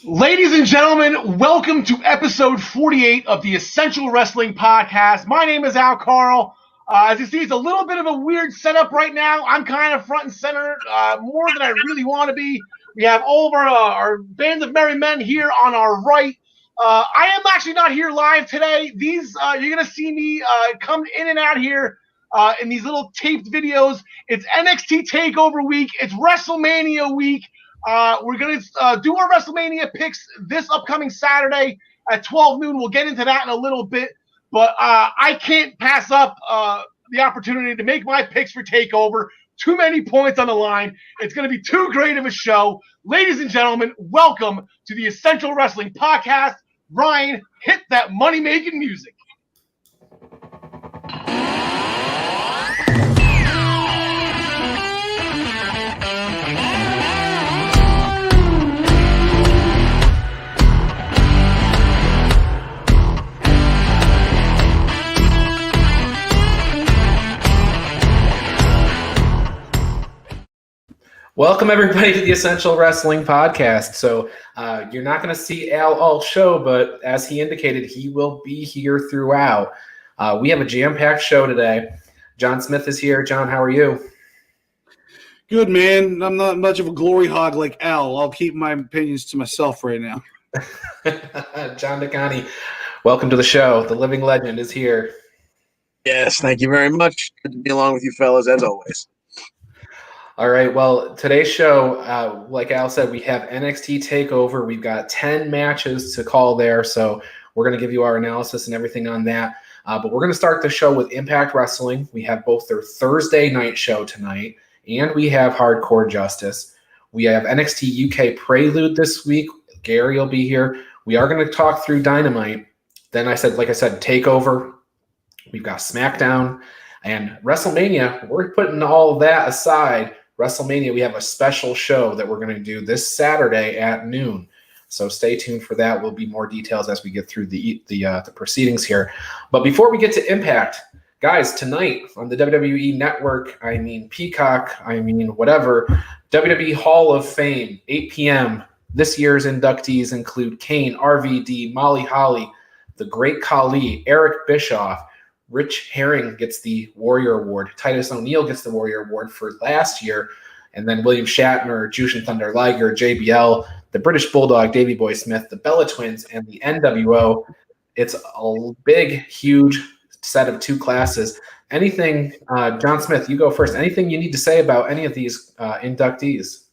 Ladies and gentlemen, welcome to episode 48 of the Essential Wrestling Podcast. My name is Karl. As you see, it's a little bit of a weird setup right now. I'm kind of front and center, more than I really want to be. We have all of our band of merry men here on our right. I am actually not here live today. These you're going to see me come in and out here in these little taped videos. It's NXT TakeOver week. It's WrestleMania week. We're going to do our WrestleMania picks this upcoming Saturday at 12 noon. We'll get into that in a little bit. But I can't pass up the opportunity to make my picks for TakeOver. Too many points on the line. It's going to be too great of a show. Ladies and gentlemen, welcome to the Essential Wrestling Podcast. Ryan, hit that money-making music. Welcome, everybody, to the Essential Wrestling Podcast. So you're not going to see Al all show, but as he indicated, he will be here throughout. We have a jam-packed show today. John Smith is here. John, how are you? Good, man. I'm not much of a glory hog like Al. I'll keep my opinions to myself right now. John DeCani, welcome to the show. The living legend is here. Yes, thank you very much. Good to be along with you fellas, as always. All right, well, today's show, like Al said, we have NXT TakeOver. We've got 10 matches to call there, so we're going to give you our analysis and everything on that. But we're going to start the show with Impact Wrestling. We have both their Thursday night show tonight, and we have Hardcore Justice. We have NXT UK Prelude this week. Gary will be here. We are going to talk through Dynamite. Then like I said, TakeOver. We've got SmackDown. And WrestleMania, we're putting all of that aside. WrestleMania, we have a special show that we're going to do this Saturday at noon. So stay tuned for that. Will be more details as we get through the proceedings here. But before we get to Impact, guys, tonight on the WWE Network, Peacock, whatever, WWE Hall of Fame, 8 p.m. This year's inductees include Kane, RVD, Molly Holly, The Great Khali, Eric Bischoff. Rich Herring gets the Warrior Award. Titus O'Neil gets the Warrior Award for last year. And then William Shatner, Jushin Thunder Liger, JBL, the British Bulldog, Davey Boy Smith, the Bella Twins, and the NWO. It's a big, huge set of two classes. Anything, John Smith, you go first. Anything you need to say about any of these inductees?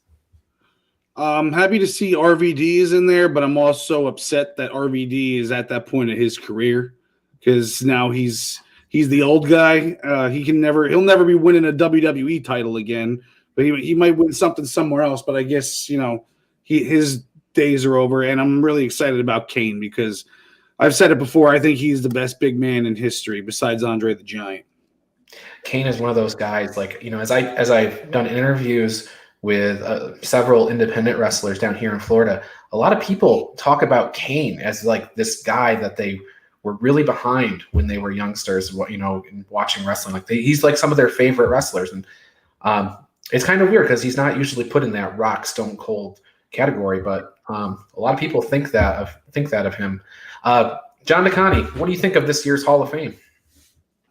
I'm happy to see RVD is in there, but I'm also upset that RVD is at that point of his career because now he's the old guy. He'll never be winning a WWE title again, but he might win something somewhere else. But I guess, his days are over, and I'm really excited about Kane because I've said it before. I think he's the best big man in history besides Andre the Giant. Kane is one of those guys, as I've done interviews with several independent wrestlers down here in Florida, a lot of people talk about Kane as like this guy that they were really behind when they were youngsters, watching wrestling. He's like some of their favorite wrestlers. And it's kind of weird because he's not usually put in that Rock Stone Cold category, but a lot of people think that of him. John DeCani, what do you think of this year's Hall of Fame?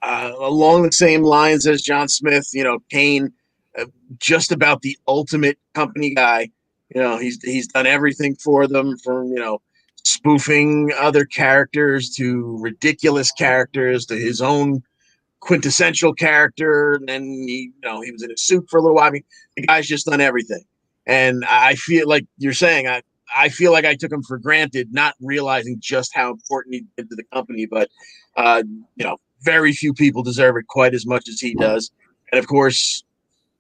Along the same lines as John Smith, Kane, just about the ultimate company guy. He's done everything for them, from spoofing other characters to ridiculous characters to his own quintessential character. And then he was in a suit for a little while. The guy's just done everything. And I feel like you're saying, I feel like I took him for granted, not realizing just how important he did to the company. But, very few people deserve it quite as much as he does. And of course,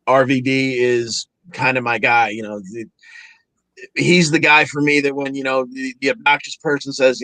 RVD is kind of my guy. He's the guy for me that when the obnoxious person says,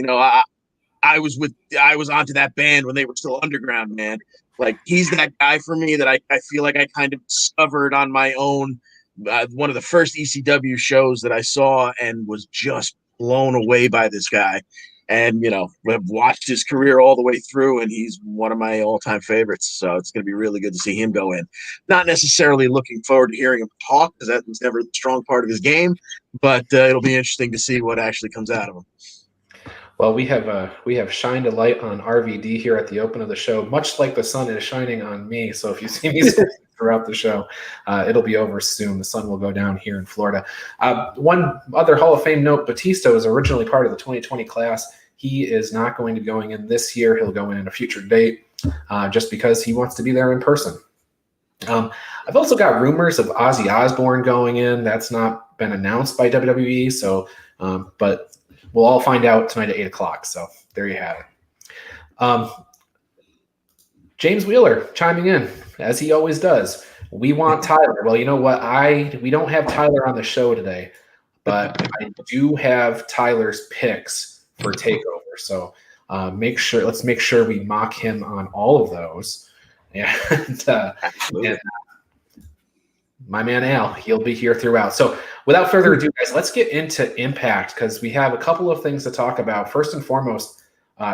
I was onto that band when they were still underground, man. Like, he's that guy for me that I feel like I kind of discovered on my own. One of the first ECW shows that I saw and was just blown away by this guy. and we've watched his career all the way through, and he's one of my all-time favorites. So it's going to be really good to see him go in. Not necessarily looking forward to hearing him talk, because that was never the strong part of his game, but it'll be interesting to see what actually comes out of him. Well, we have shined a light on RVD here at the open of the show, much like the sun is shining on me. So if you see me throughout the show, it'll be over soon. The sun will go down here in Florida. One other Hall of Fame note: Batista was originally part of the 2020 class. He is not going to be going in this year. He'll go in at a future date, just because he wants to be there in person. I've also got rumors of Ozzy Osbourne going in. That's not been announced by WWE, so but we'll all find out tonight at 8 o'clock. So there you have it. James Wheeler chiming in, as he always does. We want Tyler. Well, you know what? We don't have Tyler on the show today, but I do have Tyler's picks for TakeOver. So let's make sure we mock him on all of those. And my man Al, he'll be here throughout. So without further ado, guys, let's get into Impact, because we have a couple of things to talk about. First and foremost,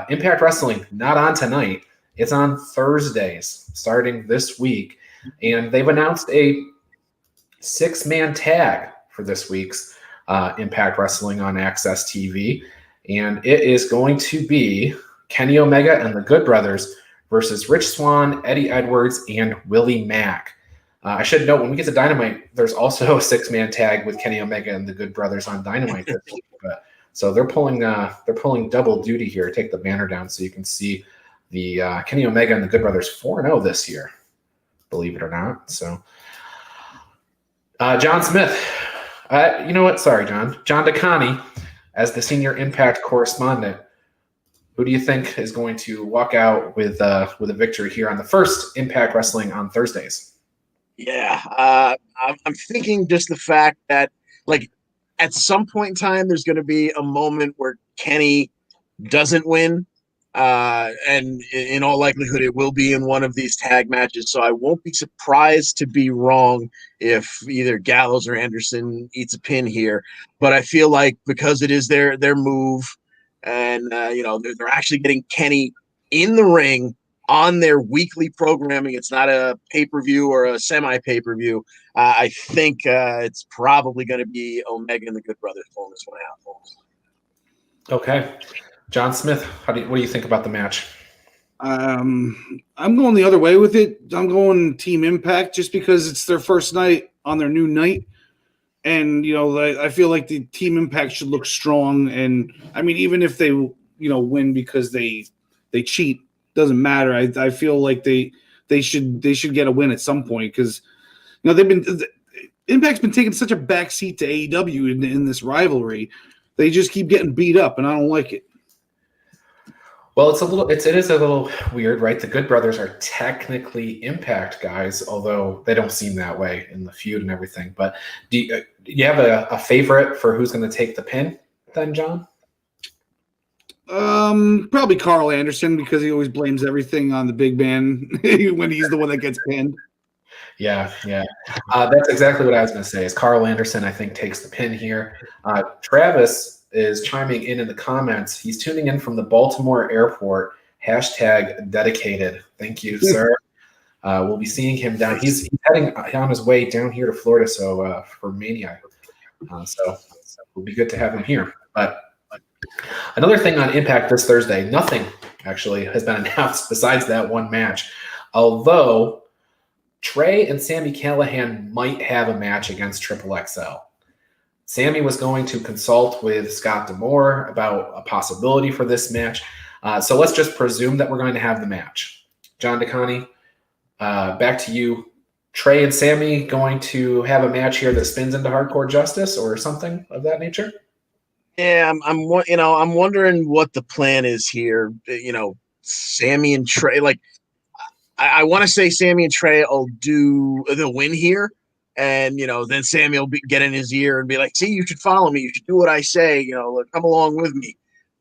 Impact Wrestling, not on tonight. It's on Thursdays, starting this week. And they've announced a 6-man tag for this week's Impact Wrestling on Access TV. And it is going to be Kenny Omega and the Good Brothers versus Rich Swann, Eddie Edwards, and Willie Mack. I should note, when we get to Dynamite, there's also a 6-man tag with Kenny Omega and the Good Brothers on Dynamite this week. So they're pulling double duty here. Take the banner down so you can see the Kenny Omega and the Good Brothers 4-0 this year, believe it or not. So John Smith, you know what? Sorry, John DeConnie, as the senior Impact correspondent. Who do you think is going to walk out with a victory here on the first Impact Wrestling on Thursdays? Yeah, I'm thinking just the fact that, like, at some point in time, there's going to be a moment where Kenny doesn't win, and in all likelihood, it will be in one of these tag matches. So I won't be surprised to be wrong if either Gallows or Anderson eats a pin here. But I feel like because it is their move, and they're actually getting Kenny in the ring on their weekly programming. It's not a pay-per-view or a semi-pay-per-view. I think it's probably going to be Omega and the Good Brothers pulling this one out. Okay. John Smith, what do you think about the match? I'm going the other way with it. I'm going Team Impact just because it's their first night on their new night. And, I feel like the Team Impact should look strong. And, I mean, even if they, win because they cheat, doesn't matter. I feel like they should get a win at some point, because Impact's been taking such a backseat to AEW in this rivalry. They just keep getting beat up, and I don't like it. Well, it is a little weird, right? The Good Brothers are technically Impact guys, although they don't seem that way in the feud and everything. But do you have a favorite for who's going to take the pin then, John? Probably Karl Anderson, because he always blames everything on the big man when he's the one that gets pinned. Yeah. That's exactly what I was going to say. Is Karl Anderson, I think, takes the pin here. Travis is chiming in the comments. He's tuning in from the Baltimore airport. #dedicated. Thank you, sir. We'll be seeing him down. He's heading on his way down here to Florida, so for Mania. So it'll be good to have him here. But another thing on Impact this Thursday, nothing actually has been announced besides that one match. Although Trey and Sami Callihan might have a match against Triple XL. Sami was going to consult with Scott D'Amore about a possibility for this match. So let's just presume that we're going to have the match. John DeConnie, back to you. Trey and Sami going to have a match here that spins into Hardcore Justice or something of that nature? Yeah, I'm wondering what the plan is here. Sami and Trey, like, I want to say Sami and Trey will do the win here, and then Sami will get in his ear and be like, "See, you should follow me. You should do what I say. Come along with me."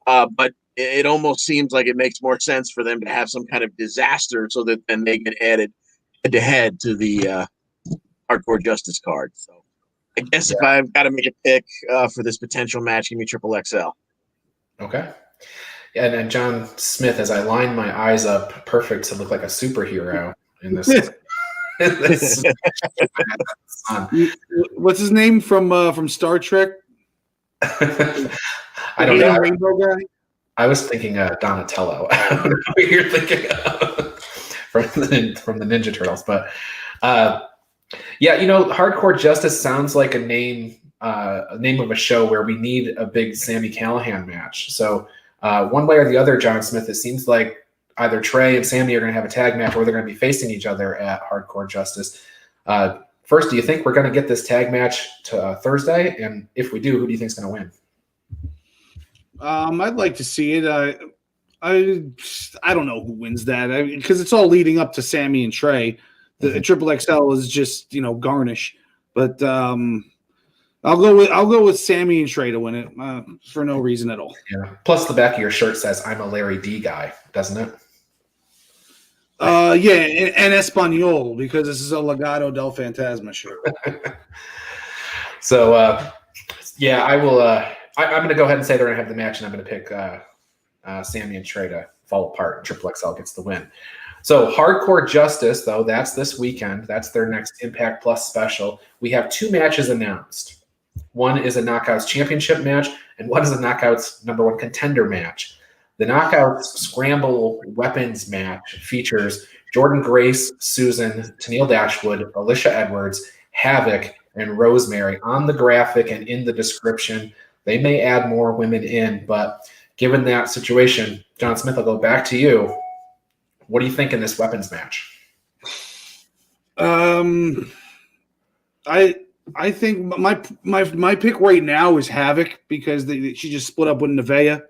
But it almost seems like it makes more sense for them to have some kind of disaster, so that then they get added head to head to the Hardcore Justice card. So I guess if I've got to make a pick for this potential match, give me Triple XL. Okay. And then John Smith, as I line my eyes up perfect to look like a superhero in this. in this What's his name from Star Trek? I don't know. Rainbow guy. I was thinking Donatello. I don't know what you're thinking of from the Ninja Turtles, but yeah, Hardcore Justice sounds like a name of a show where we need a big Sami Callihan match. So one way or the other, John Smith, it seems like either Trey and Sami are going to have a tag match or they're going to be facing each other at Hardcore Justice. First, do you think we're going to get this tag match to Thursday? And if we do, who do you think is going to win? I'd like to see it. I don't know who wins that because it's all leading up to Sami and Trey. The Triple XL is just garnish, but I'll go with Sami and Trey to win it for no reason at all. Yeah. Plus, the back of your shirt says "I'm a Larry D guy," doesn't it? Yeah, and Espanol because this is a Legado del Fantasma shirt. So, yeah, I will. I'm going to go ahead and say they're going to have the match, and I'm going to pick Sami and Trey to fall apart. And Triple XL gets the win. So, Hardcore Justice, though, that's this weekend. That's their next Impact Plus special. We have 2 matches announced. One is a Knockouts Championship match, and one is a Knockouts #1 contender match. The Knockouts Scramble Weapons match features Jordan Grace, Susan, Tennille Dashwood, Alicia Edwards, Havoc, and Rosemary on the graphic and in the description. They may add more women in, but given that situation, John Smith, I'll go back to you. What do you think in this weapons match? I think my pick right now is Havoc because she just split up with Nevaeh,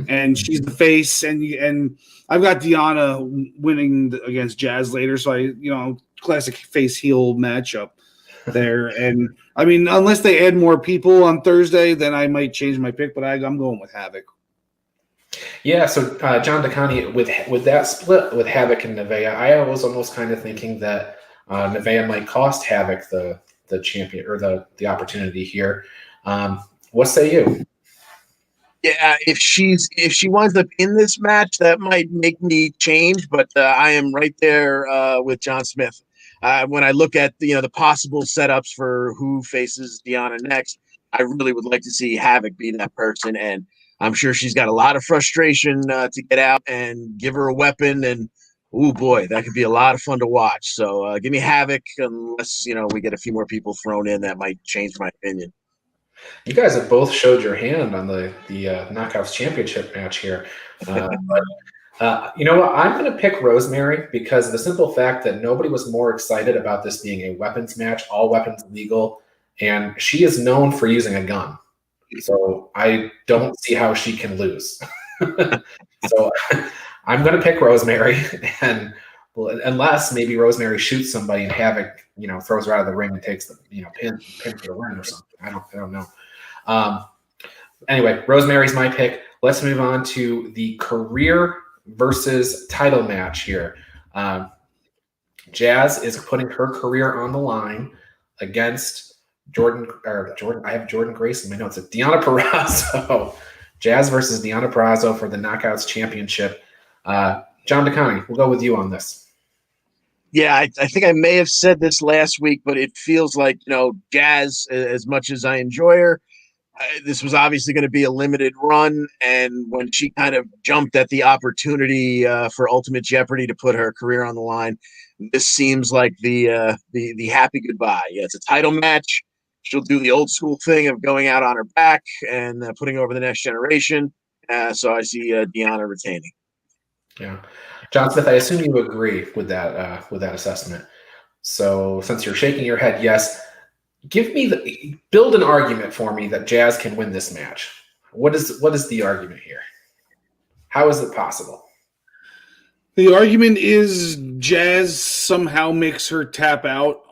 and she's the face, and I've got Deanna winning against Jazz later, so classic face heel matchup there. And I mean, unless they add more people on Thursday, then I might change my pick, but I'm going with Havoc. Yeah, so John DeConnie, with that split with Havoc and Nevaeh, I was almost kind of thinking that Nevaeh might cost Havoc the champion or the opportunity here. What say you? Yeah, if she winds up in this match, that might make me change. But I am right there with John Smith. When I look at the possible setups for who faces Deanna next, I really would like to see Havoc be that person, and I'm sure she's got a lot of frustration to get out and give her a weapon. And oh boy, that could be a lot of fun to watch. So give me Havoc, unless we get a few more people thrown in. That might change my opinion. You guys have both showed your hand on the Knockouts Championship match here. But you know what? I'm going to pick Rosemary because of the simple fact that nobody was more excited about this being a weapons match, all weapons legal, and she is known for using a gun. So I don't see how she can lose. So I'm going to pick Rosemary, and unless maybe Rosemary shoots somebody and Havoc, throws her out of the ring and takes the pin for the win or something. I don't know. Anyway, Rosemary's my pick. Let's move on to the career versus title match here. Jazz is putting her career on the line against Jordan. I have Jordan Grace in my notes. It's Deonna Purrazzo. Jazz versus Deonna Purrazzo for the Knockouts Championship. John DeConnie, we'll go with you on this. Yeah, I think I may have said this last week, but it feels like, Jazz, as much as I enjoy her, this was obviously going to be a limited run. And when she kind of jumped at the opportunity for Ultimate Jeopardy to put her career on the line, this seems like the happy goodbye. Yeah, it's a title match. She'll do the old school thing of going out on her back and putting over the next generation. So I see Deonna retaining. Yeah. John Smith, I assume you agree with that assessment. So since you're shaking your head, yes, build an argument for me that Jazz can win this match. What is the argument here? How is it possible? The argument is Jazz somehow makes her tap out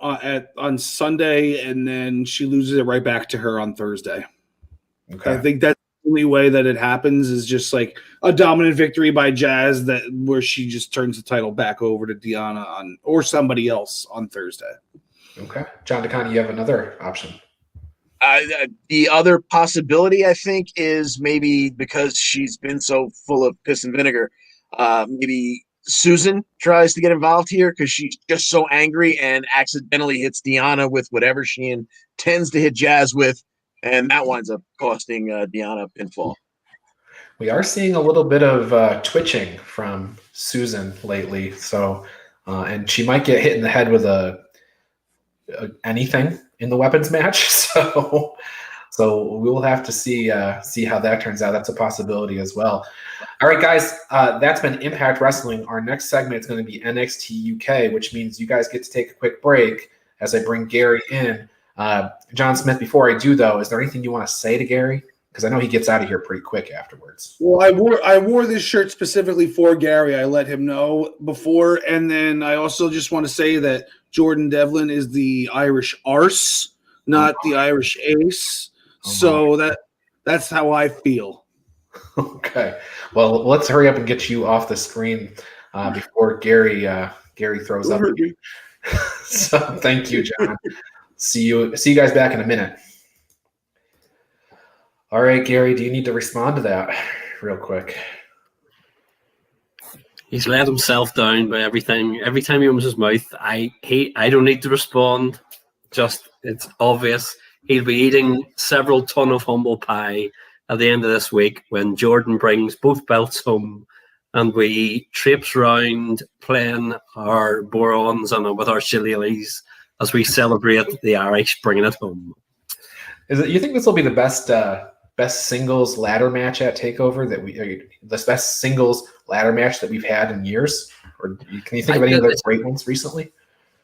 on Sunday, and then she loses it right back to her on Thursday. Okay. I think that's the only way that it happens is just like a dominant victory by Jazz where she just turns the title back over to Deonna or somebody else on Thursday. Okay. John DeConnie, you have another option. The other possibility, I think, is maybe because she's been so full of piss and vinegar, maybe Susan tries to get involved here because she's just so angry and accidentally hits Deanna with whatever she intends to hit Jazz with, and that winds up costing Deanna a pinfall. We are seeing a little bit of twitching from Susan lately, so and she might get hit in the head with anything in the weapons match. So we'll have to see how that turns out. That's a possibility as well. All right, guys, that's been Impact Wrestling. Our next segment is going to be NXT UK, which means you guys get to take a quick break as I bring Gary in. John Smith, before I do, though, is there anything you want to say to Gary? Because I know he gets out of here pretty quick afterwards. Well, I wore this shirt specifically for Gary. I let him know before, and then I also just want to say that Jordan Devlin is the Irish arse, not the Irish ace. So that's how I feel. Okay. Well, let's hurry up and get you off the screen before Gary throws up. So thank you, John. See you guys back in a minute. All right, Gary, do you need to respond to that real quick? He's let himself down by every time he opens his mouth. I don't need to respond. Just, it's obvious. He'll be eating several ton of humble pie at the end of this week when Jordan brings both belts home and we traipse round playing our borons and with our shillelaghs as we celebrate the Irish bringing it home. You think this will be the best singles ladder match at TakeOver the best singles ladder match that we've had in years? Or can you think of any other great ones recently?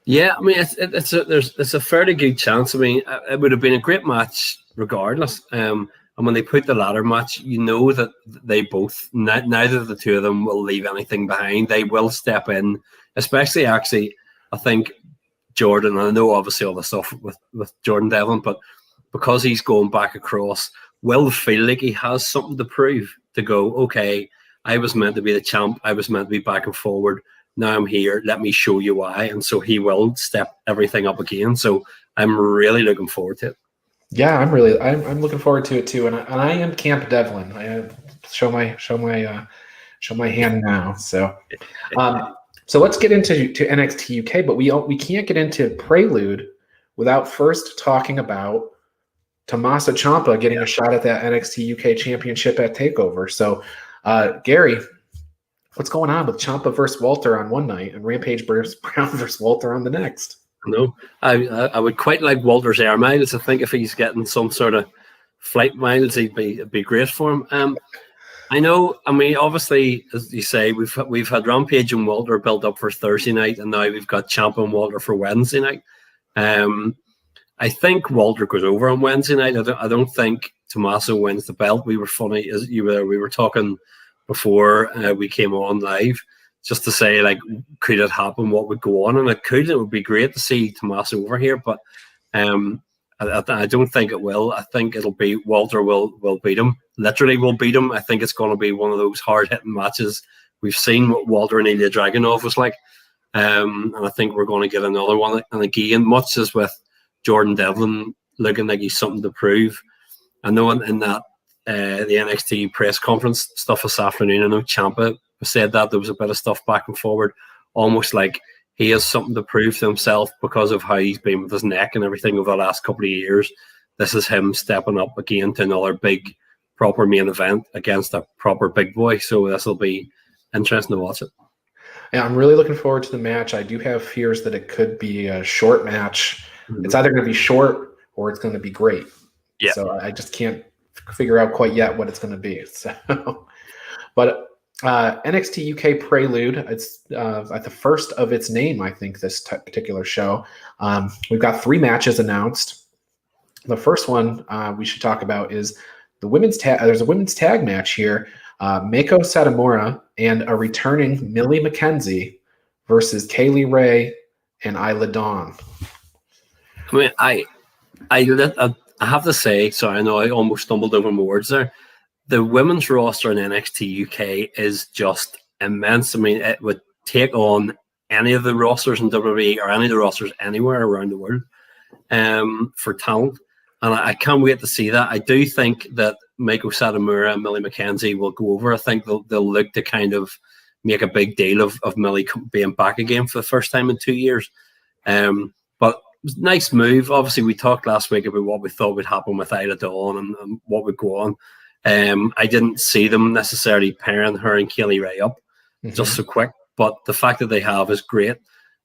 Yeah, I mean, it's a fairly good chance. I mean, it would have been a great match regardless. And when they put the ladder match, you know that they both, neither of the two of them will leave anything behind. They will step in, especially actually, I think Jordan, and I know obviously all the stuff with Jordan Devlin, but because he's going back across, will feel like he has something to prove, to go, okay, I was meant to be the champ. I was meant to be back and forward. Now I'm here. Let me show you why. And so he will step everything up again. So I'm really looking forward to it. Yeah, I'm looking forward to it too. And I am Camp Devlin. I show my hand now. So let's get into NXT UK. But we can't get into Prelude without first talking about Tommaso Ciampa getting a shot at that NXT UK championship at TakeOver. So, Gary, what's going on with Ciampa versus Walter on one night and Rampage Brown versus Walter on the next? No, I would quite like Walter's air miles. I think if he's getting some sort of flight miles, it'd be great for him. I know. I mean, obviously, as you say, we've had Rampage and Walter built up for Thursday night, and now we've got Ciampa and Walter for Wednesday night. I think Walter goes over on Wednesday night. I don't think Tommaso wins the belt. We were funny as we were talking before we came on live, just to say, like, could it happen? What would go on? And it could. It would be great to see Tommaso over here, but I don't think it will. I think it'll be Walter will beat him. Literally will beat him. I think it's going to be one of those hard-hitting matches. We've seen what Walter and Ilya Dragunov was like, and I think we're going to get another one. And again, much as with Jordan Devlin looking like he's something to prove. I know in that the NXT press conference stuff this afternoon, I know Ciampa said that there was a bit of stuff back and forward, almost like he has something to prove to himself because of how he's been with his neck and everything over the last couple of years. This is him stepping up again to another big, proper main event against a proper big boy. So this will be interesting to watch it. Yeah, I'm really looking forward to the match. I do have fears that it could be a short match. Mm-hmm. It's either going to be short or it's going to be great. Yeah. So I just can't figure out quite yet what it's going to be. So, but NXT UK Prelude, it's at the first of its name, I think, this particular show. We've got 3 matches announced. The first one we should talk about is the women's tag. There's a women's tag match here. Meiko Satomura and a returning Millie McKenzie versus Kaylee Ray and Isla Dawn. I mean, I have to say, sorry, I know I almost stumbled over my words there. The women's roster in NXT UK is just immense. I mean, it would take on any of the rosters in WWE or any of the rosters anywhere around the world for talent. and I can't wait to see that. I do think that Meiko Satomura and Millie McKenzie will go over. I think they'll look to kind of make a big deal of Millie being back again for the first time in 2 years. But it was a nice move. Obviously, we talked last week about what we thought would happen with Isla Dawn and what would go on. I didn't see them necessarily pairing her and Kaylee Ray up just so quick, but the fact that they have is great,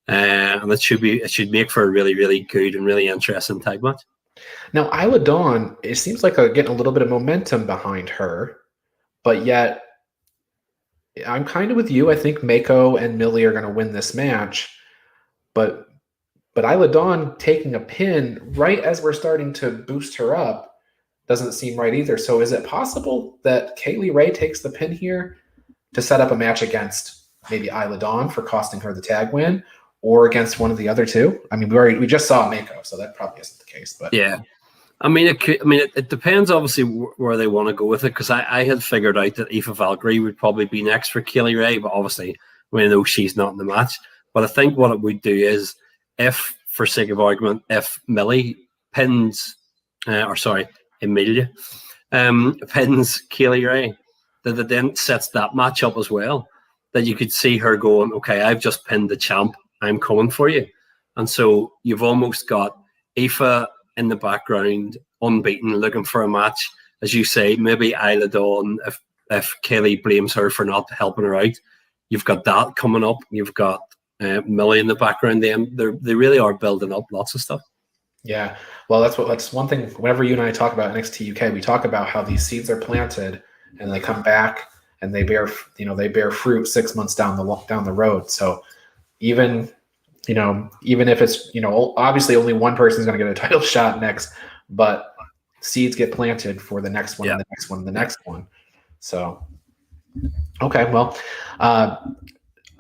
and it should make for a really, really good and really interesting tag match. Now, Isla Dawn, it seems like getting a little bit of momentum behind her, but yet I'm kind of with you. I think Mako and Millie are going to win this match, but Isla Dawn taking a pin right as we're starting to boost her up doesn't seem right either. So is it possible that Kaylee Ray takes the pin here to set up a match against maybe Isla Dawn for costing her the tag win, or against one of the other two? I mean, we just saw Mako, so that probably isn't the case. But yeah, I mean, it depends obviously where they want to go with it, because I had figured out that Aoife Valkyrie would probably be next for Kaylee Ray, but obviously we know she's not in the match. But I think what it would do is, if, for sake of argument, if Millie pins, Emilia pins Kaylee Ray, that it then sets that match up as well. That you could see her going, okay, I've just pinned the champ, I'm coming for you. And so you've almost got Aoife in the background, unbeaten, looking for a match. As you say, maybe Isla Dawn, if Kaylee blames her for not helping her out, you've got that coming up. You've got Millie in the background. They really are building up lots of stuff. Yeah, well, that's one thing. Whenever you and I talk about NXT UK, we talk about how these seeds are planted and they come back and they bear fruit 6 months down the road. So even if it's obviously only one person is going to get a title shot next, but seeds get planted for the next one, and the next one, and the next one. So okay, well,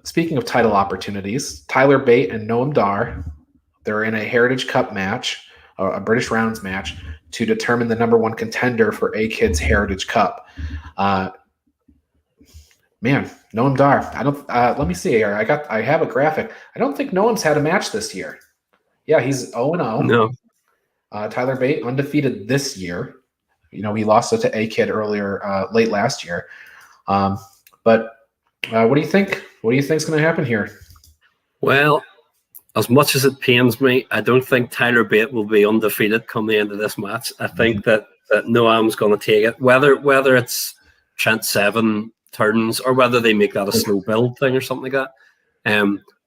speaking of title opportunities, Tyler Bate and Noam Dar, they're in a Heritage Cup match, a British Rounds match, to determine the number one contender for A-Kid's Heritage Cup. Man, Noam Dar. I don't. Let me see here. I have a graphic. I don't think Noam's had a match this year. Yeah, he's 0-0. No. Tyler Bate undefeated this year. He lost it to A-Kid earlier, late last year. But what do you think? What do you think's going to happen here? Well, as much as it pains me, I don't think Tyler Bate will be undefeated come the end of this match. I think that Noam's going to take it, whether it's Trent 7 turns or whether they make that a slow build thing or something like that.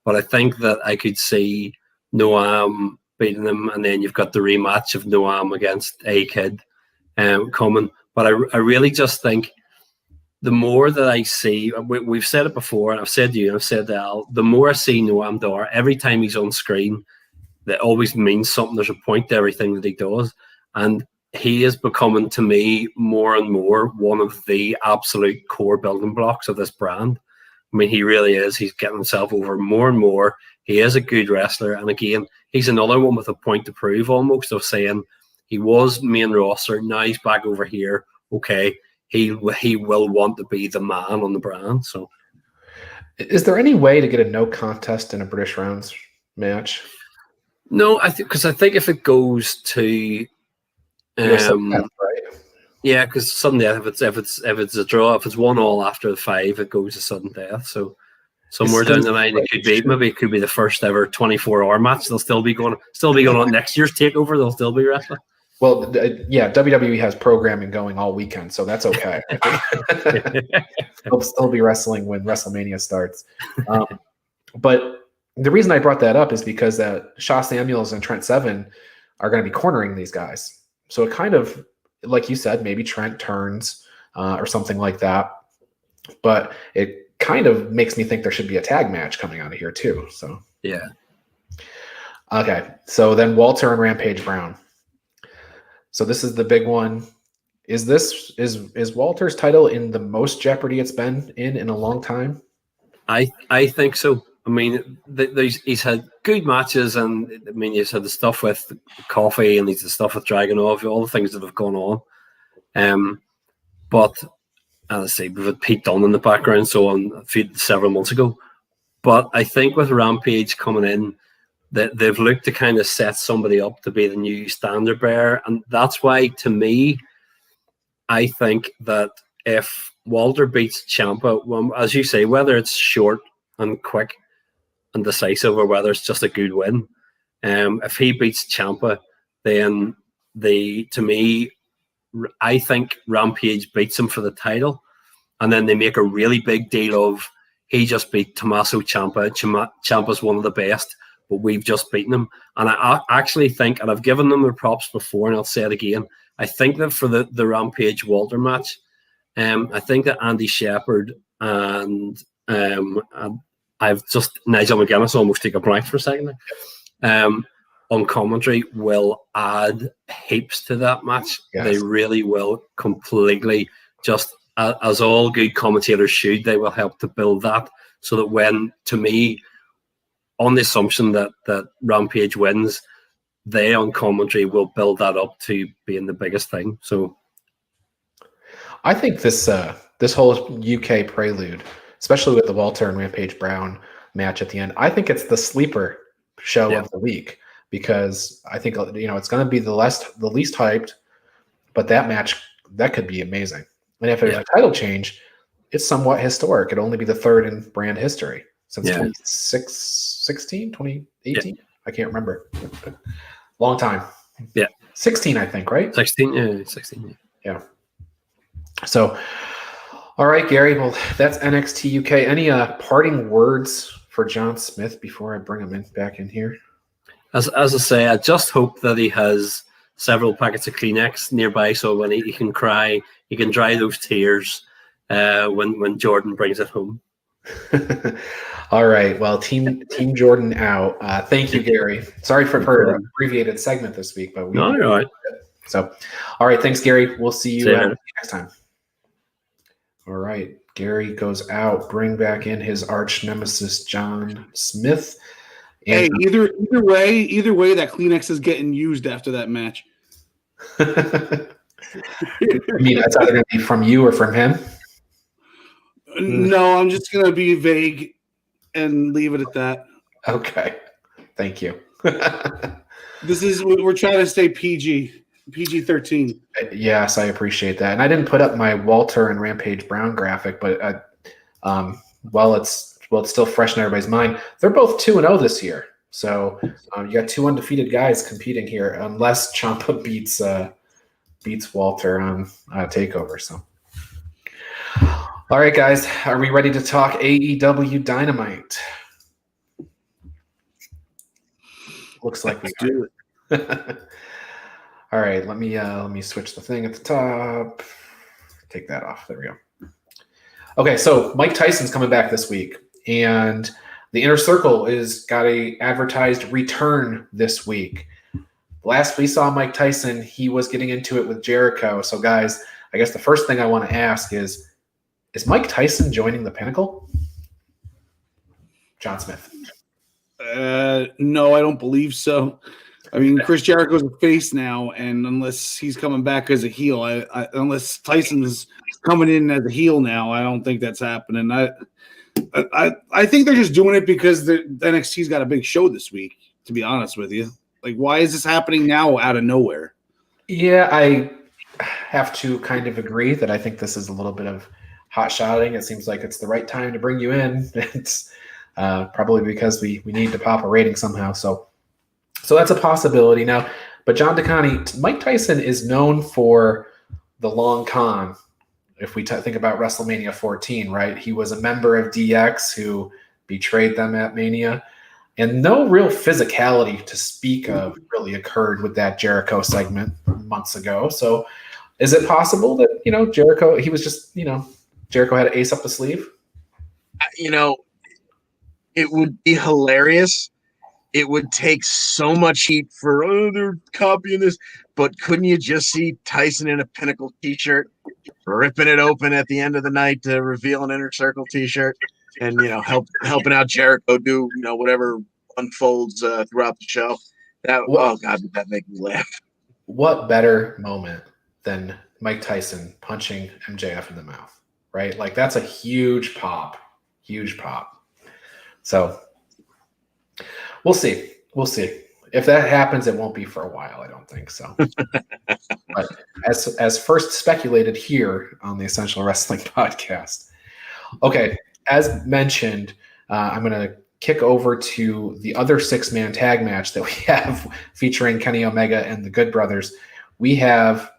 But I think that I could see Noam beating him, and then you've got the rematch of Noam against A-Kid coming. But I really just think the more that I see, we've said it before, and I've said to you, and I've said to Al, the more I see Noam Dar, every time he's on screen, that always means something. There's a point to everything that he does. And he is becoming, to me, more and more one of the absolute core building blocks of this brand. I mean, he really is. He's getting himself over more and more. He is a good wrestler. And again, he's another one with a point to prove almost, of saying he was main roster, now he's back over here. Okay, he will want to be the man on the brand. So, is there any way to get a no contest in a British Rounds match? No, I think if it goes to right? Yeah, because sudden death, if it's a draw, if it's 1-1 after the 5, it goes to sudden death. So somewhere down the line, it could be the first ever 24-hour match. They'll still be going on next year's takeover. They'll still be wrestling. Well, yeah, WWE has programming going all weekend, so that's okay. They'll be wrestling when WrestleMania starts. But the reason I brought that up is because Shaw Samuels and Trent Seven are going to be cornering these guys. So it kind of, like you said, maybe Trent turns or something like that. But it kind of makes me think there should be a tag match coming out of here too. So yeah. Okay, so then Walter and Rampage Brown. So this is the big one. Is Walter's title in the most jeopardy it's been in a long time? I think so. I mean, he's had good matches, and I mean, he's had the stuff with Coffee, and he's the stuff with Dragunov, all the things that have gone on. But as I say, we've had Pete Dunne in the background, so on several months ago. But I think with Rampage coming in, they've looked to kind of set somebody up to be the new standard bearer, and that's why, to me, I think that if Walter beats Ciampa, well, as you say, whether it's short and quick and decisive or whether it's just a good win, if he beats Ciampa, then to me, I think Rampage beats him for the title, and then they make a really big deal of he just beat Tommaso Ciampa. Ciampa's one of the best, but we've just beaten him. And I actually think, and I've given them their props before, and I'll say it again, I think that for the Rampage Walter match, I think that Andy Shepherd and I've just Nigel McGuinness almost take a blank for a second on commentary will add heaps to that match. Yes. They really will completely, just as all good commentators should, they will help to build that so that when, to me, on the assumption that Rampage wins, they on commentary will build that up to being the biggest thing. So I think this whole UK prelude, especially with the Walter and Rampage Brown match at the end, I think it's the sleeper show of the week, because I think, it's going to be the least hyped, but that match, that could be amazing. And if there's a title change, it's somewhat historic. It'd only be the third in brand history since 2018. I can't remember. Long time. Yeah. 16, I think, right? 16. Yeah. So, all right, Gary. Well, that's NXT UK. Any parting words for John Smith before I bring him back in here? As I say, I just hope that he has several packets of Kleenex nearby, so when he can cry, he can dry those tears when Jordan brings it home. All right. Well, Team Jordan out. Thank you, Gary. Sorry for an abbreviated segment this week, but you're all right. So, all right. Thanks, Gary. We'll see you next time. All right. Gary goes out. Bring back in his arch nemesis, John Smith. Hey, either way, that Kleenex is getting used after that match. I mean, that's either going to be from you or from him? No, I'm just going to be vague and leave it at that. Okay. Thank you. We're trying to stay PG-13. Yes, I appreciate that. And I didn't put up my Walter and Rampage Brown graphic, but while it's still fresh in everybody's mind, they're both 2-0 this year. So you got two undefeated guys competing here, unless Ciampa beats Walter on TakeOver. So, all right, guys, are we ready to talk AEW Dynamite? Looks like we do. All right, let me switch the thing at the top. Take that off. There we go. Okay, so Mike Tyson's coming back this week, and the Inner Circle is got a advertised return this week. Last we saw Mike Tyson, he was getting into it with Jericho. So, guys, I guess the first thing I want to ask is Mike Tyson joining the Pinnacle? John Smith. No, I don't believe so. I mean, Chris Jericho's a face now, and unless he's coming back as a heel, unless Tyson's coming in as a heel now, I don't think that's happening. I think they're just doing it because the NXT's got a big show this week, to be honest with you. Like, why is this happening now out of nowhere? Yeah, I have to kind of agree that I think this is a little bit of hot shotting. It seems like it's the right time to bring you in. It's probably because we need to pop a rating somehow. So that's a possibility now. But John DeConnie, Mike Tyson is known for the long con. If we think about WrestleMania 14, right? He was a member of DX who betrayed them at Mania. And no real physicality to speak of really occurred with that Jericho segment months ago. So is it possible that, Jericho, he was just, Jericho had an ace up the sleeve? It would be hilarious. It would take so much heat for, they're copying this. But couldn't you just see Tyson in a Pinnacle t-shirt, ripping it open at the end of the night to reveal an Inner Circle t-shirt and, helping out Jericho do, whatever unfolds throughout the show? Oh, God, did that make me laugh. What better moment than Mike Tyson punching MJF in the mouth, right? Like, that's a huge pop. So we'll see. We'll see. If that happens, it won't be for a while. I don't think so. But as first speculated here on the Essential Wrestling Podcast. Okay, as mentioned, I'm going to kick over to the other 6-man tag match that we have featuring Kenny Omega and the Good Brothers. We have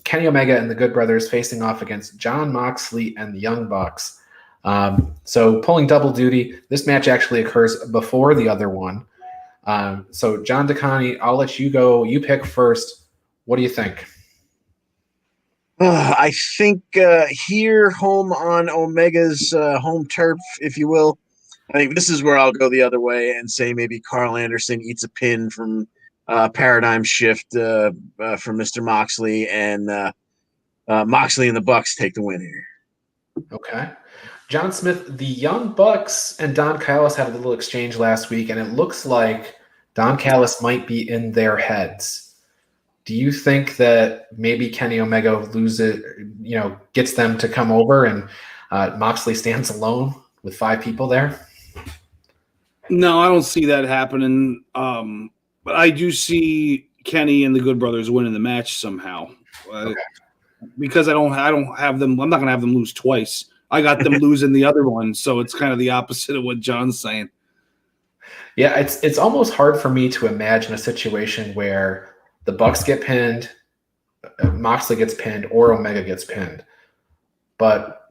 Kenny Omega and the Good Brothers facing off against Jon Moxley and the Young Bucks. So pulling double duty. This match actually occurs before the other one. So John DeConnie, I'll let you go. You pick first. What do you think? I think here, home on Omega's home turf, if you will, I think this is where I'll go the other way and say maybe Karl Anderson eats a pin from Paradigm Shift from Mr. Moxley, and Moxley and the Bucks take the win here. Okay. John Smith, the Young Bucks and Don Callis had a little exchange last week, and it looks like Don Callis might be in their heads. Do you think that maybe Kenny Omega gets them to come over and Moxley stands alone with 5 people there? No, I don't see that happening. But I do see Kenny and the Good Brothers winning the match somehow. Okay. Because I don't have them. I'm not going to have them lose twice. I got them losing the other one, so it's kind of the opposite of what John's saying. Yeah, it's almost hard for me to imagine a situation where the Bucks get pinned, Moxley gets pinned, or Omega gets pinned. But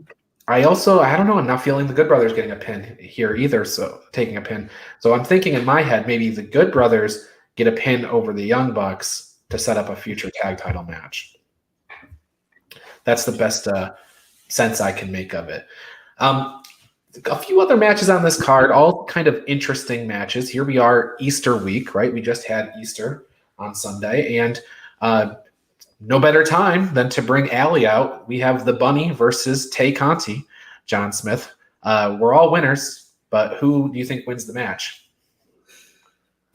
I don't know, I'm not feeling the Good Brothers getting a pin here either, so taking a pin. So I'm thinking in my head, maybe the Good Brothers get a pin over the Young Bucks to set up a future tag title match. That's the best sense I can make of it. A few other matches on this card, all kind of interesting matches. Here we are, Easter week, right? We just had Easter on Sunday, and no better time than to bring Allie out. We have the Bunny versus Tay Conti, John Smith. We're all winners, but who do you think wins the match?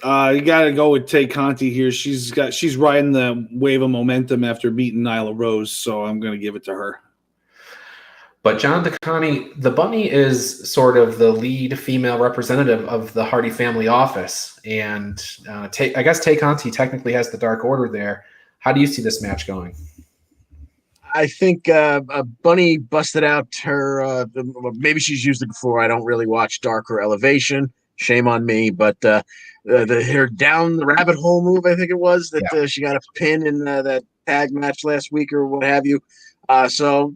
You got to go with Tay Conti here. She's riding the wave of momentum after beating Nyla Rose, so I'm going to give it to her. But John DeConnie, the Bunny is sort of the lead female representative of the Hardy family office. And I guess Tay Conti technically has the Dark Order there. How do you see this match going? I think Bunny busted out her maybe she's used it before. I don't really watch Dark or Elevation. Shame on me. But her down the rabbit hole move, I think it was, that she got a pin in that tag match last week or what have you. So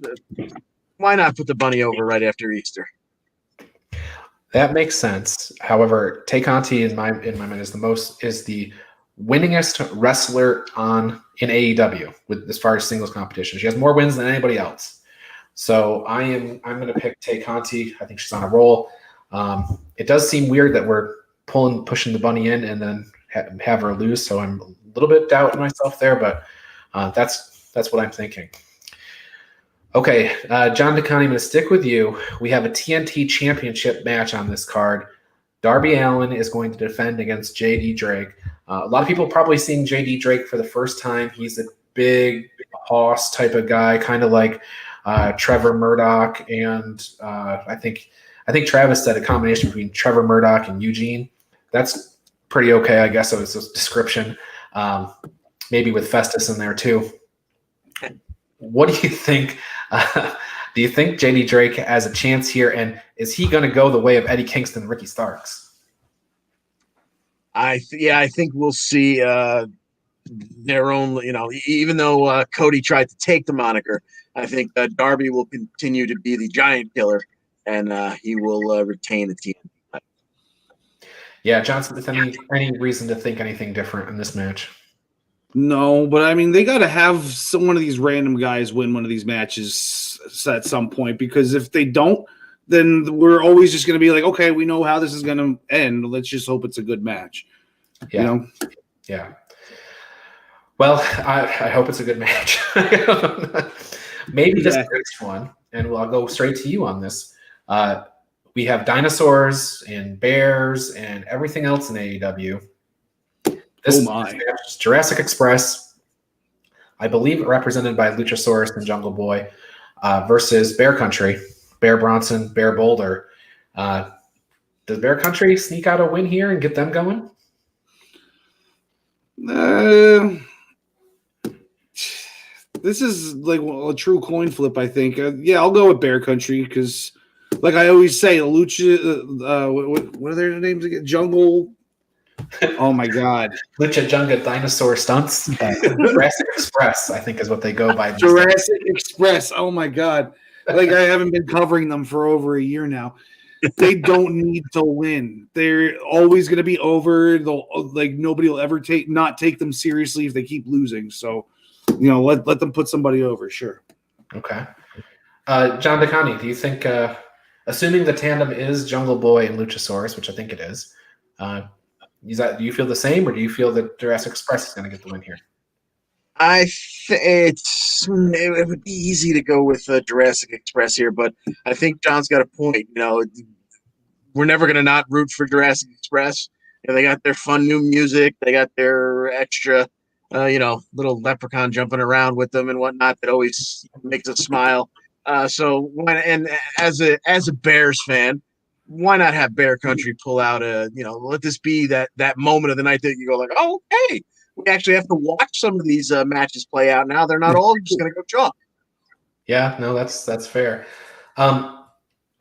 why not put the Bunny over right after Easter? That makes sense. However, Tay Conti in my mind is the winningest wrestler in AEW as far as singles competition. She has more wins than anybody else. So I'm going to pick Tay Conti. I think she's on a roll. It does seem weird that we're pushing the Bunny in and then have her lose. So I'm a little bit doubting myself there, but that's what I'm thinking. Okay, John DeConnie, I'm going to stick with you. We have a TNT Championship match on this card. Darby Allin is going to defend against J.D. Drake. A lot of people probably seeing J.D. Drake for the first time. He's a big hoss type of guy, kind of like Trevor Murdoch, and I think Travis said a combination between Trevor Murdoch and Eugene. That's pretty okay, I guess. So it's a description, maybe with Festus in there too. What do you think? Do you think J.D. Drake has a chance here, and is he going to go the way of Eddie Kingston and Ricky Starks? I think we'll see their own. Even though Cody tried to take the moniker, I think Darby will continue to be the giant killer, and he will retain the team. Yeah, John Smith. Any reason to think anything different in this match? No, but I mean, they got to have one of these random guys win one of these matches at some point, because if they don't, then we're always just going to be like, okay, we know how this is going to end. Let's just hope it's a good match. Yeah. Yeah. Well, I hope it's a good match. Maybe this next one, and I'll go straight to you on this. We have dinosaurs and bears and everything else in AEW. This match is Jurassic Express, I believe represented by Luchasaurus and Jungle Boy, versus Bear Country, Bear Bronson, Bear Boulder. Does Bear Country sneak out a win here and get them going? This is like a true coin flip, I think. Yeah, I'll go with Bear Country because, like I always say, Lucha. What are their names again? Jungle. Oh my God. Lucha Junga Dinosaur Stunts. Jurassic Express, I think, is what they go by. Jurassic Express. Oh my God. Like I haven't been covering them for over a year now. They don't need to win. They're always going to be over. They'll nobody will ever not take them seriously if they keep losing. So, let them put somebody over. Sure. Okay. John DeConi, do you think, assuming the tandem is Jungle Boy and Luchasaurus, which I think it is, do you feel the same, or do you feel that Jurassic Express is going to get the win here? It would be easy to go with Jurassic Express here, but I think John's got a point. We're never going to not root for Jurassic Express. They got their fun new music. They got their extra, little leprechaun jumping around with them and whatnot that always makes us smile. As a Bears fan, why not have Bear Country pull out let this be that moment of the night that you go like, oh, hey, we actually have to watch some of these matches play out now. They're not all just going to go chalk. Yeah, no, that's fair. I'm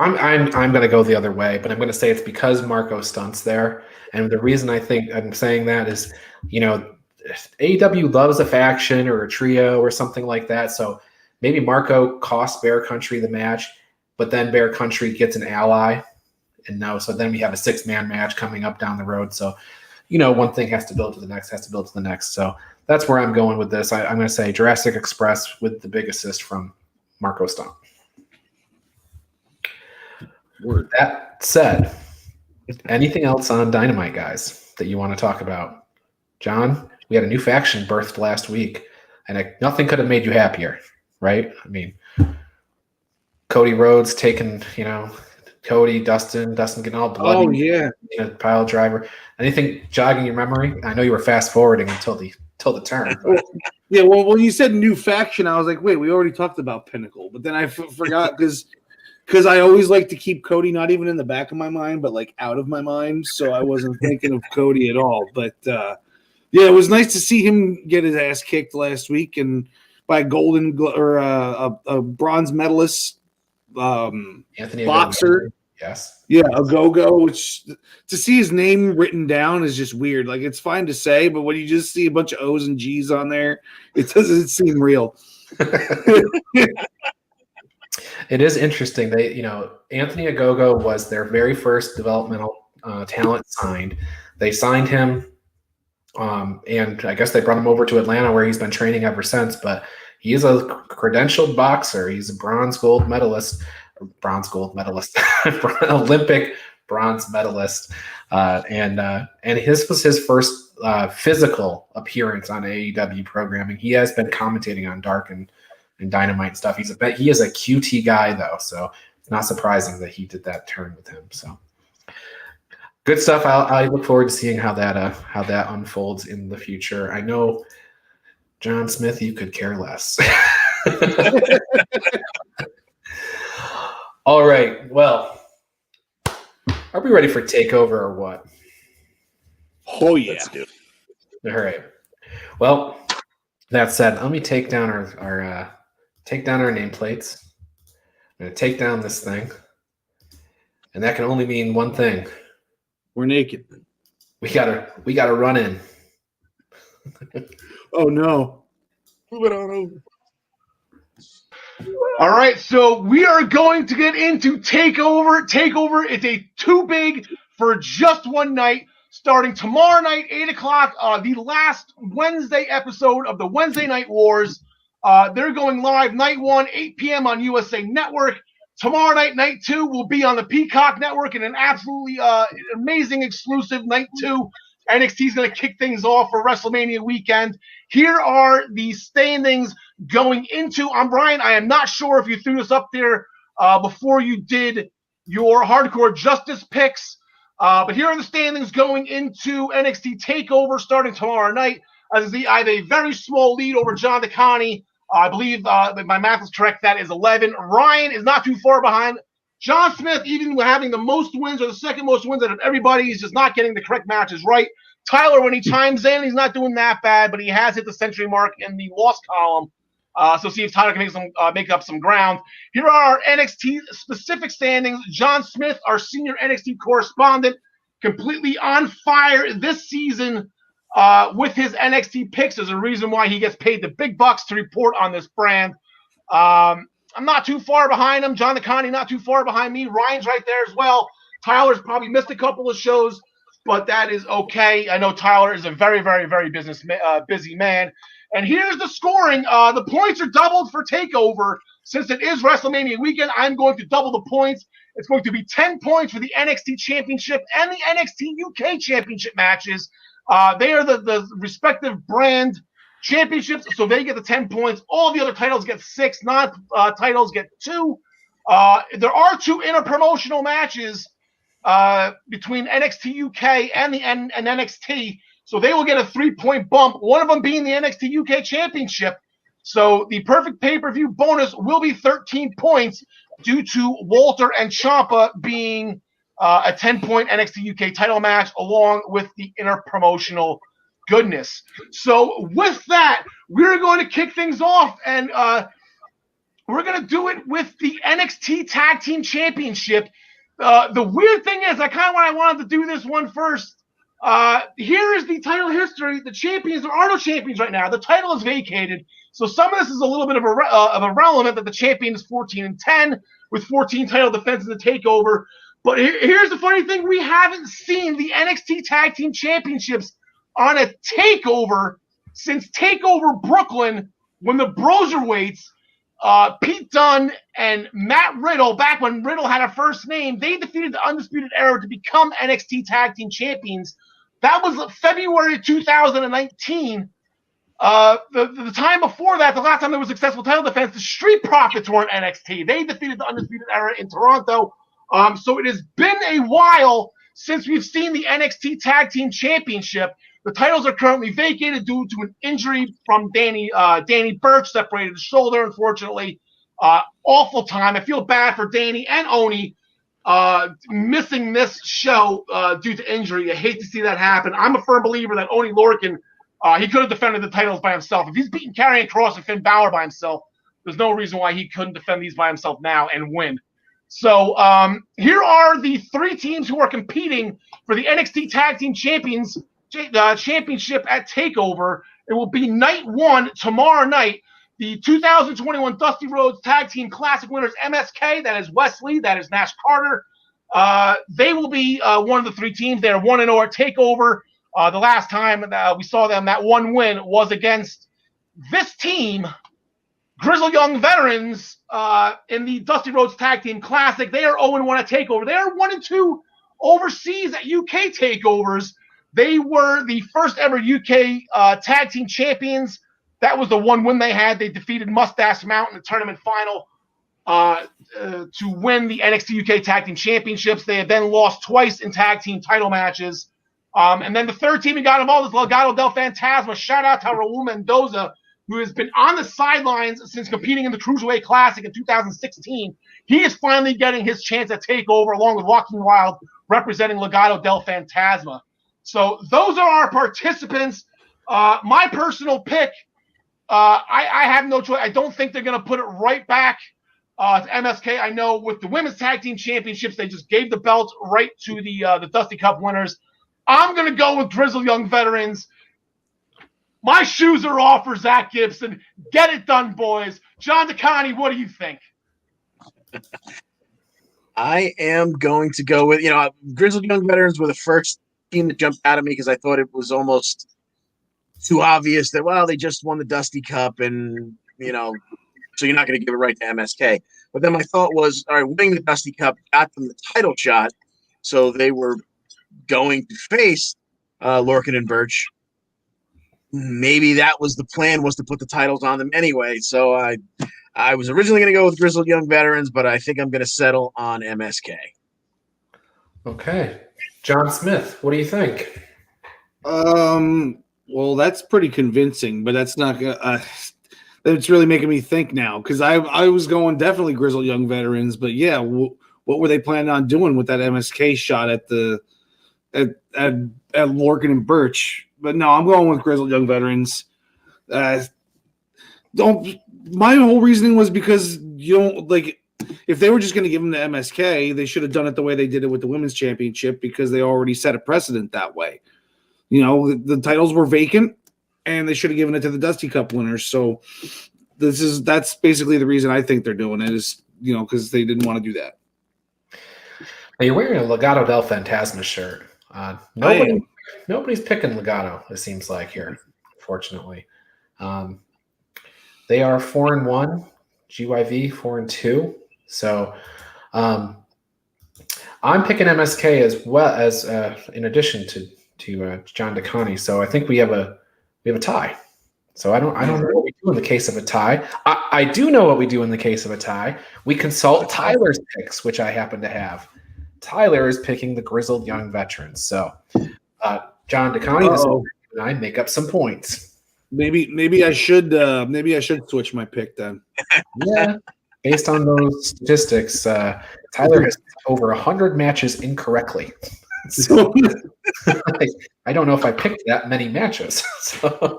going to go the other way, but I'm going to say it's because Marco Stunt's there, and the reason I think I'm saying that is, AEW loves a faction or a trio or something like that. So maybe Marco costs Bear Country the match, but then Bear Country gets an ally, so then we have a 6-man match coming up down the road. So. One thing has to build to the next, So that's where I'm going with this. I'm going to say Jurassic Express with the big assist from Marco Stunt. With that said, anything else on Dynamite, guys, that you want to talk about? John, we had a new faction birthed last week, and nothing could have made you happier, right? I mean, Cody Rhodes taking, Cody, Dustin getting all bloody. Oh, yeah. Pile driver. Anything jogging your memory? I know you were fast forwarding until the turn. Yeah, well, when you said new faction, I was like, wait, we already talked about Pinnacle. But then I forgot because I always like to keep Cody not even in the back of my mind, but like out of my mind. So I wasn't thinking of Cody at all. But it was nice to see him get his ass kicked last week and by a bronze medalist Anthony boxer. Yes. Yeah, a go-go, which to see his name written down is just weird. Like, it's fine to say, but when you just see a bunch of O's and G's on there, it doesn't seem real. It is interesting. They, Anthony Ogogo was their very first developmental talent signed. They signed him, and I guess they brought him over to Atlanta where he's been training ever since. But he is a credentialed boxer. He's a Olympic bronze medalist, and his was his first physical appearance on AEW programming. He has been commentating on Dark and Dynamite stuff. He is a QT guy though, so it's not surprising that he did that turn with him. So good stuff. I look forward to seeing how that unfolds in the future. I know, John Smith, you could care less. All right. Well, are we ready for takeover or what? Oh yeah. Let's do it. All right. Well, that said, let me take down our nameplates. I'm gonna take down this thing, and that can only mean one thing. We're naked. We gotta run in. Oh no. Move it on over. All right, so we are going to get into TakeOver. TakeOver is a too big for just one night, starting tomorrow night, 8 o'clock, the last Wednesday episode of the Wednesday Night Wars. They're going live night 1, 8 p.m. on USA Network. Tomorrow night, night 2, will be on the Peacock Network in an absolutely amazing exclusive night 2. NXT is going to kick things off for WrestleMania weekend. Here are the standings going into. I'm Brian. I am not sure if you threw this up there before you did your Hardcore Justice picks, but here are the standings going into NXT TakeOver starting tomorrow night. As I have a very small lead over John DeConi. I believe if my math is correct, that is 11. Ryan is not too far behind. John Smith, even having the most wins or the second most wins out of everybody, is just not getting the correct matches right. Tyler, when he chimes in, he's not doing that bad, but he has hit the century mark in the loss column. So see if Tyler can make up some ground. Here are our NXT specific standings. John Smith, our senior NXT correspondent, completely on fire this season with his NXT picks. There's a reason why he gets paid the big bucks to report on this brand. I'm not too far behind him. John DeConnie not too far behind me. Ryan's right there as well. Tyler's probably missed a couple of shows, but that is okay. I know Tyler is a very, very, very busy man. And here's the scoring. The points are doubled for TakeOver. Since it is WrestleMania weekend, I'm going to double the points. It's going to be 10 points for the NXT Championship and the NXT UK Championship matches. They are the respective brand championships, so they get the 10 points. All the other titles get 6. Non-titles get 2. There are 2 interpromotional matches between NXT UK and NXT. So they will get a 3-point bump, one of them being the NXT UK Championship. So the perfect pay-per-view bonus will be 13 points due to Walter and Ciampa being a 10-point NXT UK title match along with the interpromotional goodness. So with that, we're going to kick things off, and we're going to do it with the NXT Tag Team Championship. The weird thing is, I wanted to do this one first. Here is the title history. The champions, there are no champions right now. The title is vacated. So some of this is a little bit of irrelevant that the champion is 14-10 with 14 title defenses in the TakeOver. But here's the funny thing. We haven't seen the NXT Tag Team Championships on a TakeOver since TakeOver Brooklyn when the Broserweights, Pete Dunne and Matt Riddle, back when Riddle had a first name, they defeated the Undisputed Era to become NXT Tag Team Champions. That was February 2019. The time before that, the last time there was successful title defense, the Street Profits were in NXT. They defeated the Undisputed Era in Toronto. So it has been a while since we've seen the NXT Tag Team Championship. The titles are currently vacated due to an injury from Danny Burch, separated his shoulder, unfortunately. Awful time. I feel bad for Danny and Oni missing this show due to injury. I hate to see that happen. I'm a firm believer that Oni Lorcan, he could have defended the titles by himself. If he's beating Karrion Kross and Finn Balor by himself, there's no reason why he couldn't defend these by himself now and win. So here are the 3 teams who are competing for the NXT Tag Team Championship at TakeOver. It will be night 1 tomorrow night. The 2021 Dusty Rhodes Tag Team Classic winners, MSK, that is Wesley, that is Nash Carter. They will be one of the 3 teams. They're 1-0 at TakeOver. The last time we saw them, that one win was against this team, Grizzled Young Veterans, in the Dusty Rhodes Tag Team Classic. They are 0-1 at TakeOver. They are 1-2 overseas at UK TakeOvers. They were the first ever UK Tag Team Champions. That was the one win they had. They defeated Mustache Mountain in the tournament final to win the NXT UK Tag Team Championships. They had then lost twice in tag team title matches. And then the third team who got involved is Legado del Fantasma. Shout out to Raul Mendoza, who has been on the sidelines since competing in the Cruiserweight Classic in 2016. He is finally getting his chance at TakeOver along with Walking Wild representing Legado del Fantasma. So those are our participants. My personal pick, I have no choice. I don't think they're going to put it right back to MSK. I know with the Women's Tag Team Championships, they just gave the belt right to the Dusty Cup winners. I'm going to go with Grizzled Young Veterans. My shoes are off for Zach Gibson. Get it done, boys. John DeConnie, what do you think? I am going to go with, Grizzled Young Veterans were the first team that jumped out at me because I thought it was almost too obvious that, well, they just won the Dusty Cup and, so you're not going to give it right to MSK. But then my thought was, all right, winning the Dusty Cup got them the title shot, so they were going to face Lorcan and Burch. Maybe that was the plan, was to put the titles on them anyway. So I was originally going to go with Grizzled Young Veterans, but I think I'm going to settle on MSK. Okay. John Smith, what do you think? Well, that's pretty convincing, but that's not it's really making me think now, because I was going definitely Grizzled Young Veterans, but yeah, what were they planning on doing with that MSK shot at the at Lorcan and Birch. But no, I'm going with Grizzled Young Veterans. My whole reasoning was because you don't like if they were just going to give them the MSK, they should have done it the way they did it with the women's championship because they already set a precedent that way. The titles were vacant, and they should have given it to the Dusty Cup winners. So that's basically the reason I think they're doing it is because they didn't want to do that. Now you're wearing a Legado del Fantasma shirt. Nobody's picking Legado, it seems like here, fortunately. They are 4-1, GYV 4-2. So I'm picking MSK as well as in addition to John DeConnie. So I think we have a tie. So I don't know what we do in the case of a tie. I do know what we do in the case of a tie. We consult Tyler's picks, which I happen to have. Tyler is picking the Grizzled Young Veterans. So John DeConnie and I make up some points. Maybe I should switch my pick then. Yeah. Based on those statistics, Tyler has over 100 matches incorrectly. So I don't know if I picked that many matches. So.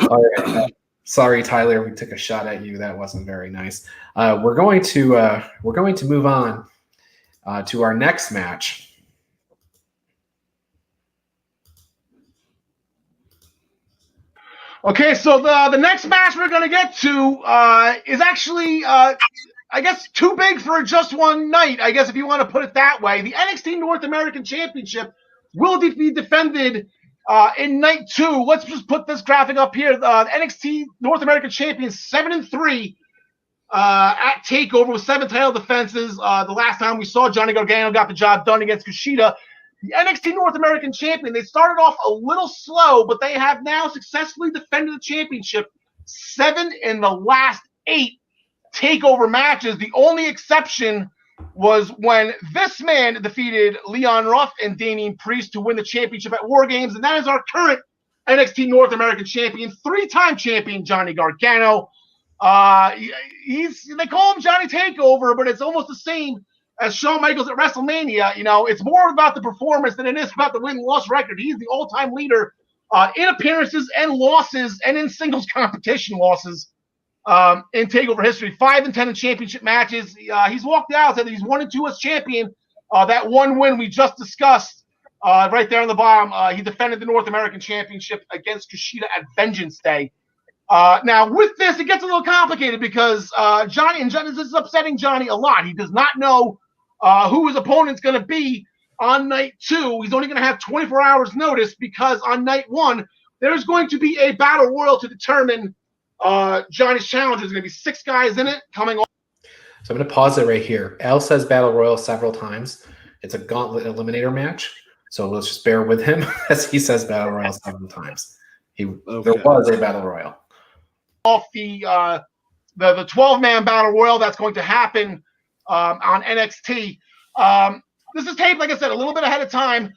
All right. Sorry, Tyler. We took a shot at you. That wasn't very nice. We're going to move on to our next match. Okay, so the next match we're going to get to is actually, I guess, too big for just one night, I guess, if you want to put it that way. The NXT North American Championship will be defended in night 2. Let's just put this graphic up here. The NXT North American Champion 7-3 at TakeOver with 7 title defenses. The last time we saw Johnny Gargano got the job done against Kushida. The NXT North American Champion, they started off a little slow, but they have now successfully defended the championship 7 in the last 8 TakeOver matches. The only exception was when this man defeated Leon Ruff and Damian Priest to win the championship at War Games, and that is our current NXT North American Champion, 3-time champion Johnny Gargano. They call him Johnny Takeover, but it's almost the same as Shawn Michaels at WrestleMania. It's more about the performance than it is about the win-loss record. He's the all-time leader in appearances and losses and in singles competition losses in TakeOver history. 5-10 in championship matches. He's walked out, said that he's 1-2 as champion. That one win we just discussed right there on the bottom, he defended the North American Championship against Kushida at Vengeance Day. Now, with this, it gets a little complicated because Johnny, and this is upsetting Johnny a lot. He does not know who his opponent's going to be on night 2. He's only going to have 24 hours notice because on night 1, there's going to be a battle royal to determine Johnny's challenge. There's going to be 6 guys in it coming on. So I'm going to pause it right here. Al says battle royal several times. It's a gauntlet eliminator match. So let's just bear with him as he says battle royal several times. There was a battle royal. Off the 12-man battle royal that's going to happen on NXT. This is taped, like I said, a little bit ahead of time.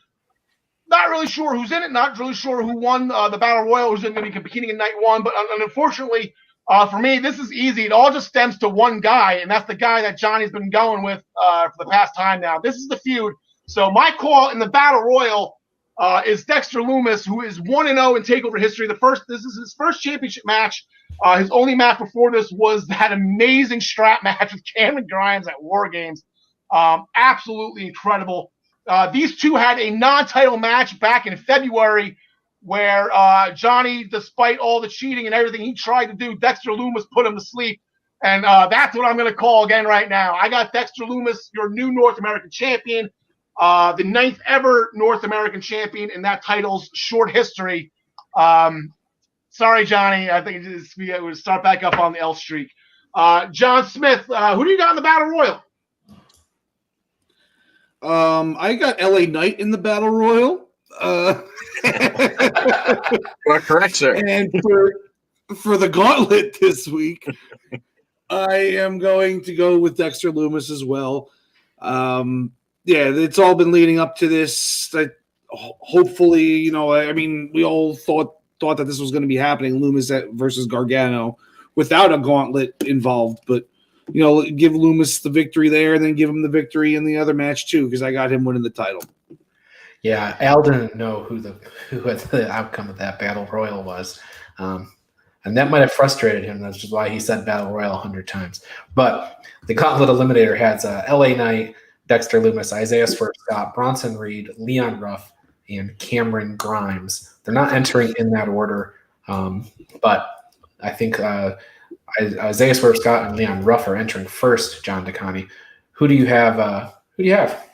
Not really sure who's in it. Not really sure who won the battle royal, who's going to be competing in night 1. But unfortunately, for me, this is easy. It all just stems to one guy, and that's the guy that Johnny's been going with for the past time now. This is the feud. So my call in the battle royal is Dexter Lumis, who is 1-0 in TakeOver history. This is his first championship match. His only match before this was that amazing strap match with Cameron Grimes at War Games. Absolutely incredible. These two had a non-title match back in February where Johnny, despite all the cheating and everything he tried to do, Dexter Lumis put him to sleep. And that's what I'm going to call again right now. I got Dexter Lumis, your new North American champion, the 9th ever North American champion in that title's short history. Sorry, Johnny. I think we would start back up on the L streak. John Smith, who do you got in the battle royal? I got LA Knight in the battle royal. You are correct, sir. And for the gauntlet this week, I am going to go with Dexter Lumis as well. It's all been leading up to this. Hopefully, we all thought that this was going to be happening, Lumis versus Gargano, without a gauntlet involved. But, give Lumis the victory there and then give him the victory in the other match, too, because I got him winning the title. Yeah, Al didn't know who the outcome of that battle royal was, and that might have frustrated him. That's just why he said battle royal 100 times. But the Gauntlet Eliminator has L.A. Knight, Dexter Lumis, Isaiah Swerve Scott, Bronson Reed, Leon Ruff, and Cameron Grimes. They're not entering in that order, but I think Isaiah Swerve Scott and Leon Ruff are entering first. John DeConnie, who do you have? Who do you have?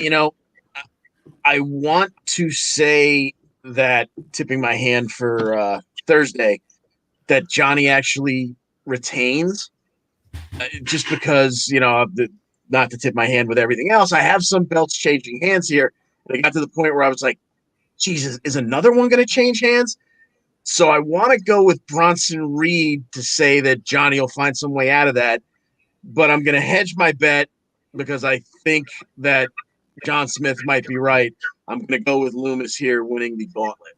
You know, I want to say that, tipping my hand for Thursday, that Johnny actually retains, just because, not to tip my hand with everything else, I have some belts changing hands here. And I got to the point where I was like, Jesus, is another one going to change hands? So I want to go with Bronson Reed to say that Johnny will find some way out of that. But I'm going to hedge my bet because I think that John Smith might be right. I'm going to go with Lumis here winning the gauntlet.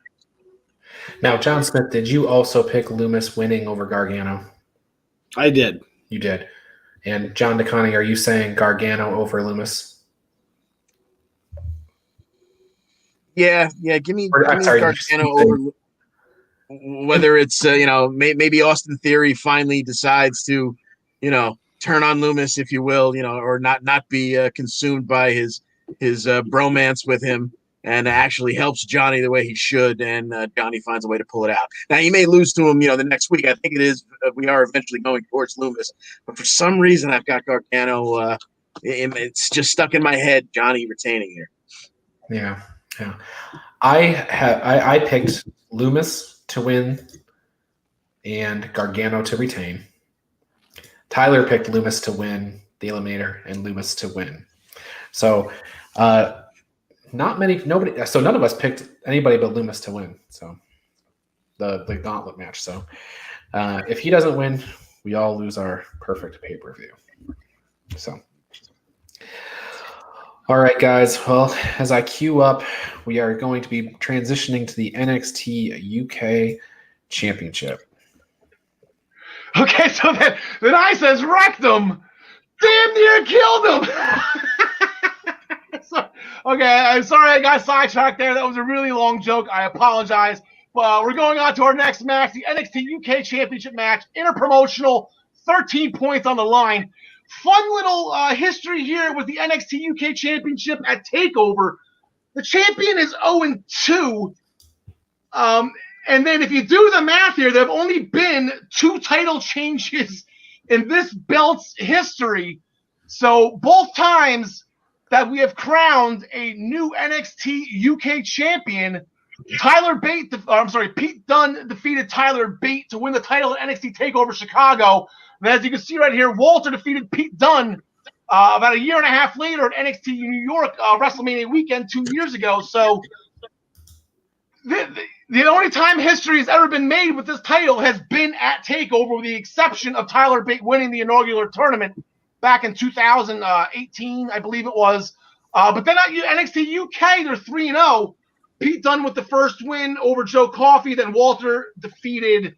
Now, John Smith, did you also pick Lumis winning over Gargano? I did. You did. And John DeConnie, are you saying Gargano over Lumis? Yeah. Give me Gargano over. Whether it's maybe Austin Theory finally decides to turn on Lumis, if you will, or not be consumed by his bromance with him, and actually helps Johnny the way he should, and Johnny finds a way to pull it out. Now, he may lose to him, the next week. I think it is. We are eventually going towards Lumis, but for some reason, I've got Gargano. It's just stuck in my head. Johnny retaining here. Yeah. I picked Lumis to win and Gargano to retain. Tyler picked Lumis to win the Eliminator and Lumis to win. So, none of us picked anybody but Lumis to win. So, the gauntlet match. So, if he doesn't win, we all lose our perfect pay-per-view. So, all right, guys. Well, as I queue up, we are going to be transitioning to the NXT UK Championship. Okay, so then I says wrecked him. Damn near killed him. I'm sorry I got sidetracked there. That was a really long joke. I apologize. But we're going on to our next match, the NXT UK Championship match, interpromotional, 13 points on the line. Fun little history here with the NXT UK Championship at TakeOver. The champion is 0-2. And then if you do the math here, there have only been 2 title changes in this belt's history. So both times that we have crowned a new NXT UK champion, Pete Dunne defeated Tyler Bate to win the title at NXT TakeOver Chicago. And as you can see right here, Walter defeated Pete Dunne about a year and a half later at NXT New York WrestleMania weekend 2 years ago. So the only time history has ever been made with this title has been at TakeOver, with the exception of Tyler Bate winning the inaugural tournament back in 2018, I believe it was. But then at NXT UK, they're 3-0. Pete Dunne with the first win over Joe Coffey. Then Walter defeated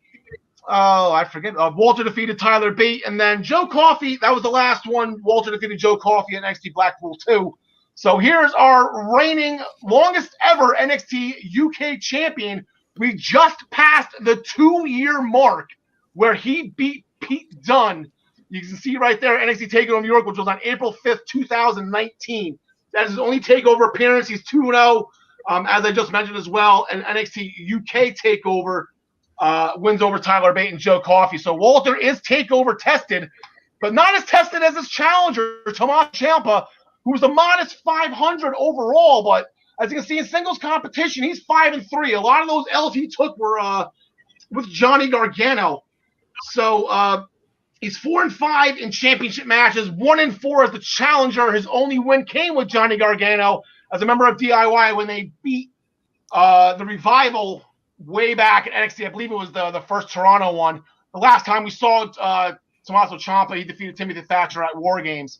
Walter defeated Tyler Bate. And then Joe Coffey, that was the last one. Walter defeated Joe Coffey at NXT Blackpool 2. So here's our reigning longest ever NXT UK champion. We just passed the 2-year mark where he beat Pete Dunne. You can see right there, NXT TakeOver New York, which was on April 5th, 2019. That is his only TakeOver appearance. He's 2-0, as I just mentioned as well. And NXT UK TakeOver wins over Tyler Bate and Joe Coffey. So Walter is TakeOver tested, but not as tested as his challenger, Tommaso Ciampa, who's a modest 500 overall. But as you can see in singles competition, he's 5-3. A lot of those L's he took were with Johnny Gargano. So he's 4-5 in championship matches, 1-4 as the challenger. His only win came with Johnny Gargano as a member of DIY when they beat the Revival way back at NXT. I believe it was the first Toronto one. The last time we saw Tommaso Ciampa, he defeated Timothy Thatcher at War Games.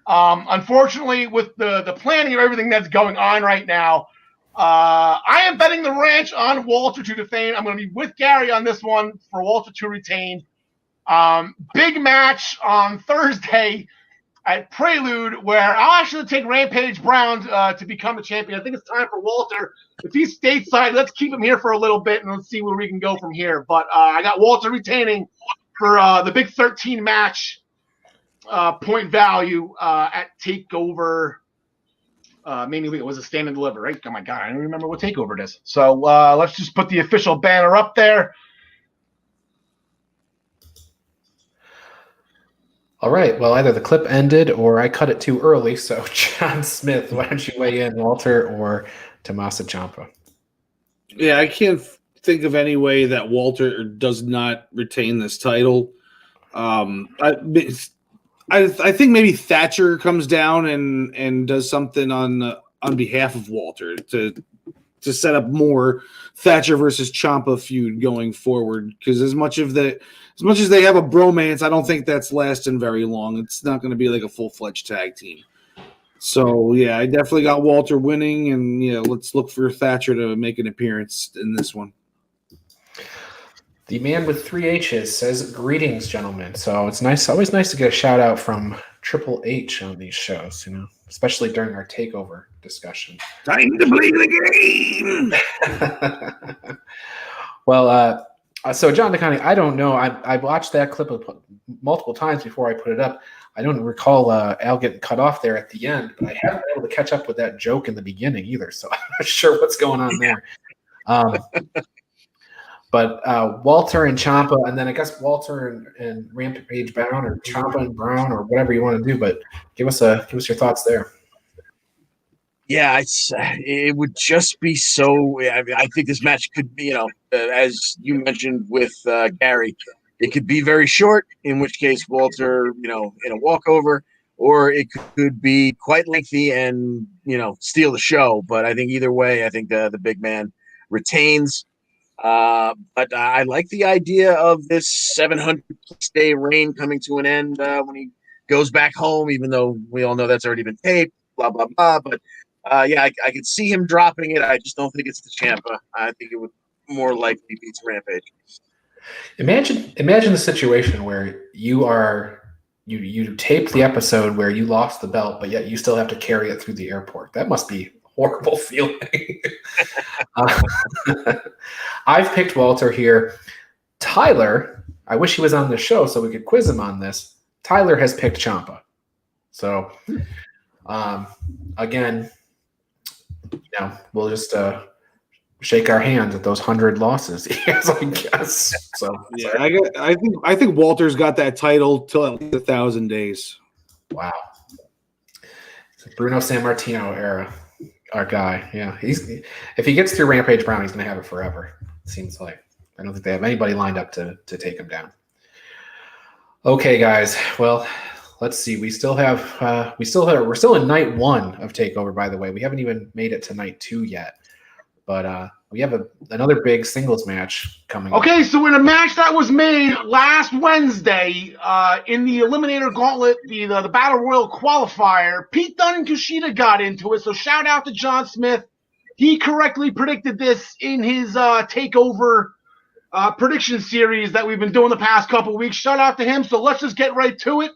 Unfortunately, with the planning of everything that's going on right now, I am betting the ranch on Walter to defend. I'm going to be with Gary on this one for Walter to retain. Big match on Thursday. at Prelude, where I'll actually take Rampage Brown to become the champion. I think it's time for Walter. If he's stateside, let's keep him here for a little bit and let's see where we can go from here. But I got Walter retaining for the Big 13 match point value at TakeOver. Mainly it was a stand and deliver, right? Oh my God, I don't remember what TakeOver it is. So let's just put the official banner up there. All right. Well, either the clip ended or I cut it too early. So, John Smith, why don't you weigh in, Walter or Tommaso Ciampa? Yeah, I can't think of any way that Walter does not retain this title. I think maybe Thatcher comes down and does something on behalf of Walter to set up more Thatcher versus Ciampa feud going forward. Because as much as they have a bromance, I don't think that's lasting very long. It's not going to be like a full-fledged tag team. So yeah, I definitely got Walter winning, and let's look for Thatcher to make an appearance in this one. The man with 3 H's says, "Greetings, gentlemen." So it's always nice to get a shout out from Triple H on these shows, especially during our takeover discussion. Time to play the game. Well, so John DeConnie, I don't know. I watched that clip multiple times before I put it up. I don't recall Al getting cut off there at the end, but I haven't been able to catch up with that joke in the beginning either. So I'm not sure what's going on there. But Walter and Ciampa, and then I guess Walter and Rampage Brown, or Ciampa and Brown, or whatever you want to do. But give us your thoughts there. Yeah, it would just be so. I think this match could be, as you mentioned with Gary, it could be very short. In which case, Walter, in a walkover, or it could be quite lengthy and steal the show. But I think either way, I think the big man retains. But I like the idea of this 700-day reign coming to an end when he goes back home, even though we all know that's already been taped, blah, blah, blah. But, I could see him dropping it. I just don't think it's the Ciampa. I think it would more likely be Rampage. Imagine the situation where you tape the episode where you lost the belt, but yet you still have to carry it through the airport. That must be horrible feeling. I've picked Walter here. Tyler, I wish he was on the show so we could quiz him on this. Tyler has picked Ciampa. So, again, we'll just shake our hands at those 100 losses he has, I guess. So yeah, I think Walter's got that title till at least 1,000 days. Wow. It's a Bruno Sammartino era. Our guy, yeah. If he gets through Rampage Brown, he's going to have it forever. It seems like. I don't think they have anybody lined up to take him down. Okay, guys. Well, let's see. We're still in night 1 of TakeOver. By the way, we haven't even made it to night 2 yet. But we have another big singles match coming up. Okay, so in a match that was made last Wednesday in the Eliminator Gauntlet, the Battle Royal qualifier, Pete Dunne and Kushida got into it. So shout out to John Smith. He correctly predicted this in his TakeOver prediction series that we've been doing the past couple weeks. Shout out to him. So let's just get right to it.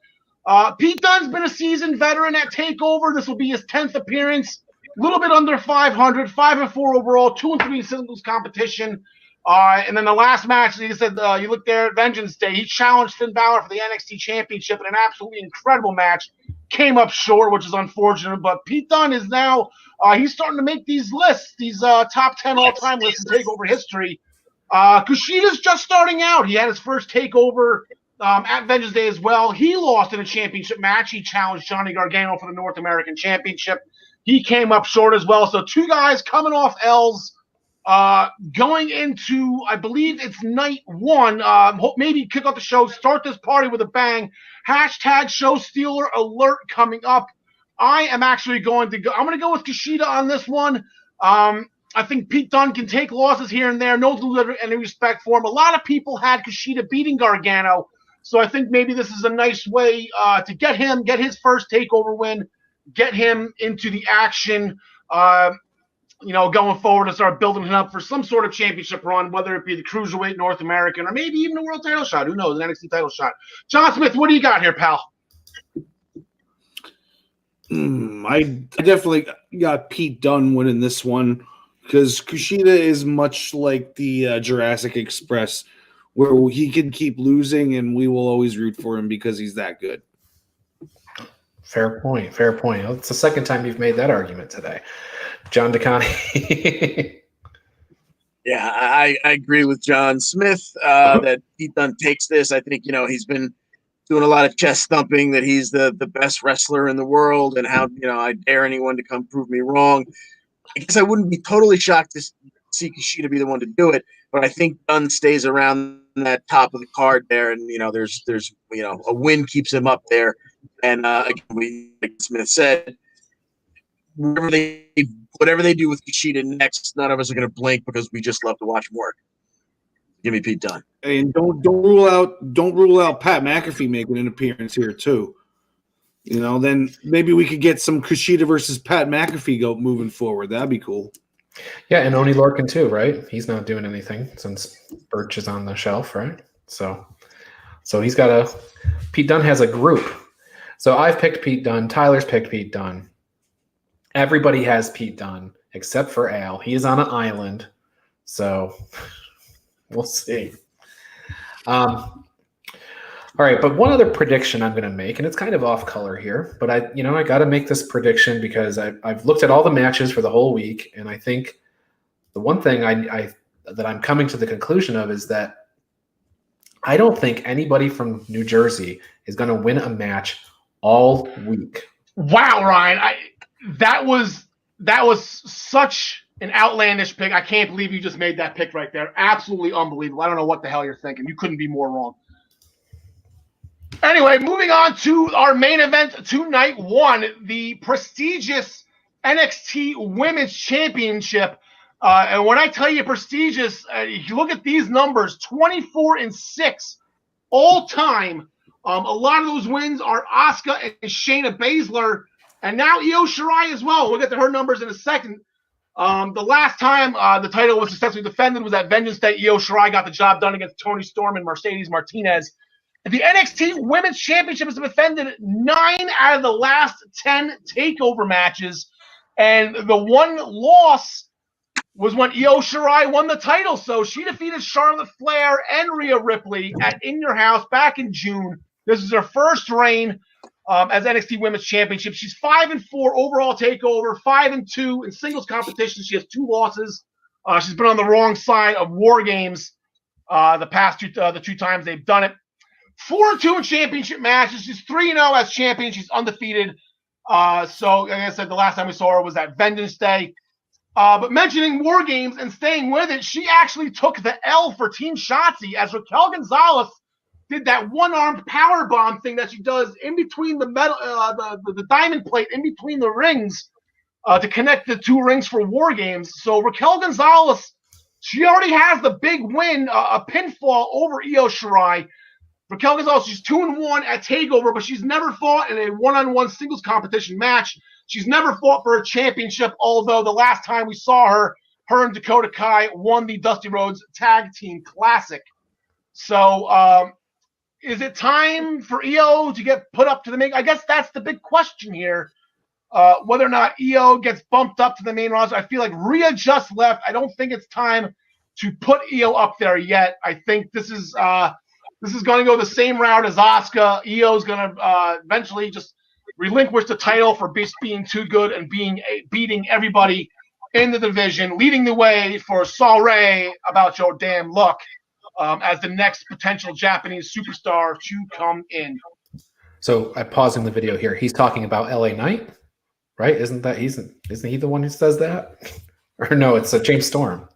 Pete Dunne's been a seasoned veteran at TakeOver. This will be his 10th appearance. A little bit under 500, 5-4 overall, 2-3 in singles competition. And then the last match, like you said, you look there at Vengeance Day. He challenged Finn Balor for the NXT Championship in an absolutely incredible match. Came up short, which is unfortunate. But Pete Dunne is now he's starting to make these lists, these top 10 all-time lists in TakeOver history. Kushida's just starting out. He had his first TakeOver at Vengeance Day as well. He lost in a championship match. He challenged Johnny Gargano for the North American Championship. He came up short as well. So 2 guys coming off L's, going into, I believe it's night 1. Maybe kick off the show, start this party with a bang. Hashtag show stealer alert coming up. I am actually going to go with Kushida on this one. I think Pete Dunne can take losses here and there. No any respect for him. A lot of people had Kushida beating Gargano. So I think maybe this is a nice way to get his first TakeOver win. Get him into the action, going forward and start building him up for some sort of championship run, whether it be the Cruiserweight, North American, or maybe even a world title shot. Who knows? An NXT title shot. John Smith, what do you got here, pal? I definitely got Pete Dunne winning this one because Kushida is much like the Jurassic Express, where he can keep losing and we will always root for him because he's that good. Fair point. Fair point. It's the second time you've made that argument today, John DeConnie. Yeah, I agree with John Smith that Pete Dunne takes this. I think, he's been doing a lot of chest thumping that he's the best wrestler in the world and how, I dare anyone to come prove me wrong. I guess I wouldn't be totally shocked to see Kushida be the one to do it, but I think Dunne stays around that top of the card there, and there's a win keeps him up there. And again, like Smith said, whatever they do with Kushida next, none of us are going to blink because we just love to watch him work. Give me Pete Dunne. And don't rule out Pat McAfee making an appearance here too. Then maybe we could get some Kushida versus Pat McAfee go moving forward. That'd be cool. Yeah, and Oney Lorcan too, right? He's not doing anything since Birch is on the shelf, right? So he's got Pete Dunne has a group. So I've picked Pete Dunne. Tyler's picked Pete Dunne. Everybody has Pete Dunne except for Al. He is on an island, so we'll see. All right, but one other prediction I'm going to make, and it's kind of off color here, but I got to make this prediction because I've looked at all the matches for the whole week, and I think the one thing that I'm coming to the conclusion of is that I don't think anybody from New Jersey is going to win a match all week. Wow, Ryan, that was such an outlandish pick. I can't believe you just made that pick right there. Absolutely unbelievable. I don't know what the hell you're thinking. You couldn't be more wrong. Anyway, moving on to our main event tonight, the prestigious NXT Women's Championship. And when I tell you prestigious, if you look at these numbers, 24-6 all time. A lot of those wins are Asuka and Shayna Baszler, and now Io Shirai as well. We'll get to her numbers in a second. The last time the title was successfully defended was at Vengeance Day. Io Shirai got the job done against Toni Storm and Mercedes Martinez. The NXT Women's Championship has been defended 9 out of the last 10 takeover matches, and the one loss was when Io Shirai won the title. So she defeated Charlotte Flair and Rhea Ripley at In Your House back in June. This is her first reign as NXT Women's Championship. She's 5-4 overall takeover, 5-2 in singles competition. She has 2 losses. She's been on the wrong side of War Games the past the 2 times they've done it. 4-2 in championship matches. She's 3-0 as champion. She's undefeated. So, like I said, the last time we saw her was at Vengeance Day. But mentioning War Games and staying with it, she actually took the L for Team Shotzi as Raquel Gonzalez did that one-armed power bomb thing that she does in between the metal, the diamond plate in between the rings to connect the 2 rings for War Games. So Raquel Gonzalez, she already has the big win, a pinfall over Io Shirai. Raquel Gonzalez, she's 2-1 at TakeOver, but she's never fought in a one-on-one singles competition match. She's never fought for a championship, although the last time we saw her and Dakota Kai won the Dusty Rhodes Tag Team Classic. So is it time for Io to get put up to the main? I guess that's the big question here, whether or not Io gets bumped up to the main roster. I feel like Rhea just left. I don't think it's time to put Io up there yet. I think this is going to go the same route as Asuka. Io's going to eventually just relinquish the title for being too good and beating everybody in the division, leading the way for Sorry about your damn luck as the next potential Japanese superstar to come in. So I'm pausing the video here. He's talking about LA Knight, right? Isn't he the one who says that? Or no, it's James Storm.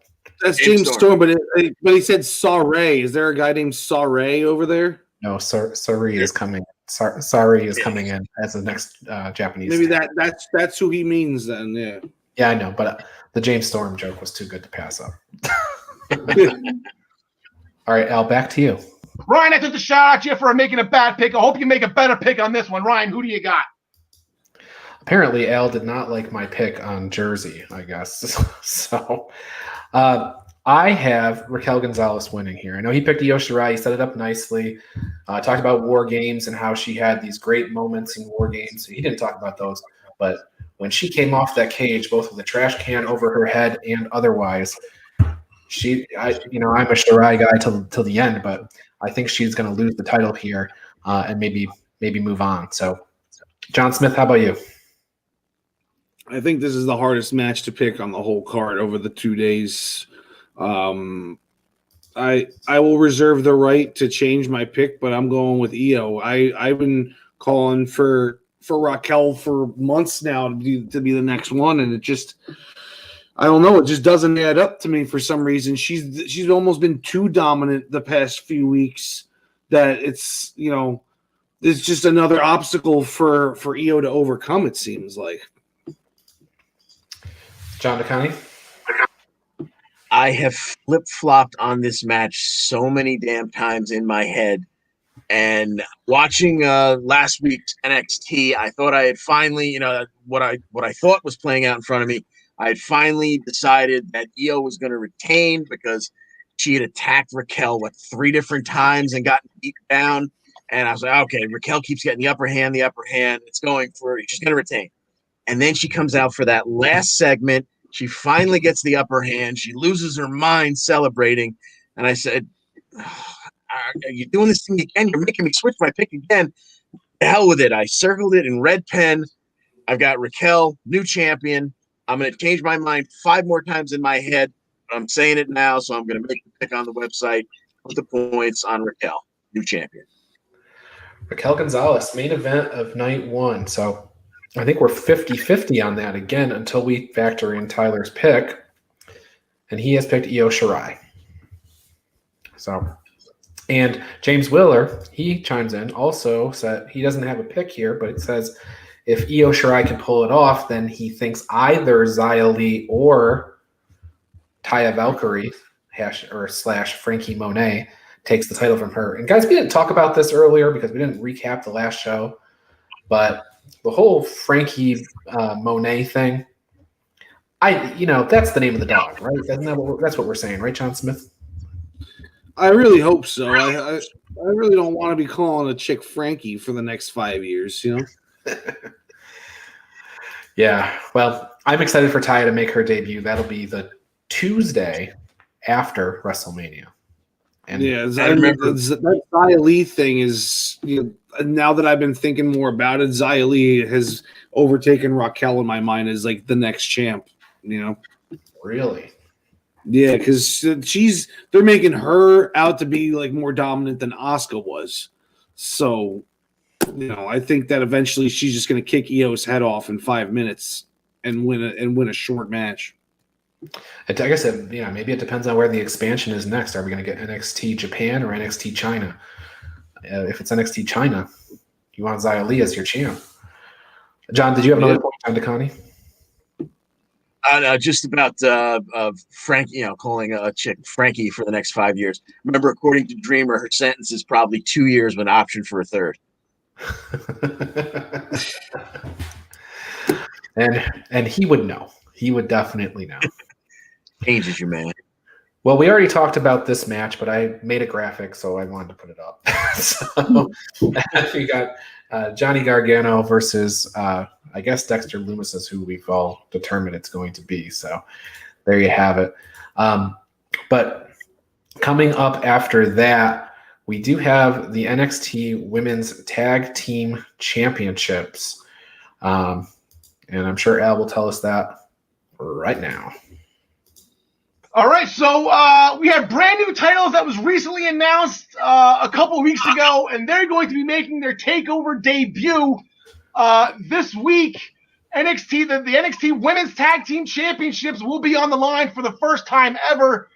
That's James Storm, but he said Sorry. Is there a guy named Sorry over there? No, Sorry is coming. Sorry is coming in as the next Japanese. Maybe that's who he means then. Yeah. Yeah, I know, but the James Storm joke was too good to pass up. All right, Al, back to you. Ryan, I took the shot at you for making a bad pick. I hope you make a better pick on this one. Ryan, who do you got? Apparently, Al did not like my pick on Jersey, I guess. So I have Raquel Gonzalez winning here. I know he picked Io Shirai. He set it up nicely. Talked about War Games and how she had these great moments in War Games. He didn't talk about those. but when she came off that cage, both with the trash can over her head and otherwise, I'm a Shirai guy till the end, but I think she's going to lose the title here and maybe move on. So, John Smith, how about you? I think this is the hardest match to pick on the whole card over the 2 days. I will reserve the right to change my pick, but I'm going with Io. I've been calling for Raquel for months now to be the next one, and it just, I don't know, it just doesn't add up to me for some reason. She's almost been too dominant the past few weeks that it's just another obstacle for Io to overcome, it seems like. John DeConnie? I have flip-flopped on this match so many damn times in my head. And watching last week's NXT, I thought I had finally, what I thought was playing out in front of me, I had finally decided that Io was going to retain because she had attacked Raquel, 3 different times and gotten beat down. And I was like, okay, Raquel keeps getting the upper hand. It's going for, she's going to retain. And then she comes out for that last segment. She finally gets the upper hand. She loses her mind celebrating. And I said, are you doing this to me again? You're making me switch my pick again. The hell with it. I circled it in red pen. I've got Raquel, new champion. I'm going to change my mind 5 more times in my head. I'm saying it now, so I'm going to make the pick on the website. Put the points on Raquel, new champion. Raquel Gonzalez, main event of night 1. So I think we're 50-50 on that again until we factor in Tyler's pick. And he has picked Io Shirai. So, and James Wheeler, he chimes in, also said he doesn't have a pick here, but it says if Io Shirai can pull it off, then he thinks either Xia Li or Taya Valkyrie / Frankie Monet takes the title from her. And guys, we didn't talk about this earlier because we didn't recap the last show, but the whole Frankie Monet thing, that's the name of the dog, right? That's what we're saying, right, John Smith? I really hope so. I really don't want to be calling a chick Frankie for the next 5 years, Yeah, well, I'm excited for Taya to make her debut. That'll be the Tuesday after WrestleMania. And yeah, I remember that Xia Li thing is, now that I've been thinking more about it, Xia Li has overtaken Raquel in my mind as like the next champ, Really? Yeah, because they're making her out to be like more dominant than Asuka was. So, I think that eventually she's just going to kick Io's head off in 5 minutes and win a short match. I guess maybe it depends on where the expansion is next. Are we going to get NXT Japan or NXT China? If it's NXT China, you want Xia Li as your champ. John, did you have another point on DeConnie? Just about Frankie, calling a chick Frankie for the next 5 years. Remember, according to Dreamer, her sentence is probably 2 years with an option for a third. and he would know. He would definitely know. Changes you, man. Well, we already talked about this match, but I made a graphic, so I wanted to put it up. So we got Johnny Gargano versus, I guess, Dexter Lumis is who we've all determined it's going to be. So there you have it. But coming up after that, we do have the NXT Women's Tag Team Championships. And I'm sure Al will tell us that right now. All right, so we have brand new titles that was recently announced a couple of weeks ago, and they're going to be making their TakeOver debut this week. The NXT Women's Tag Team Championships will be on the line for the first time ever.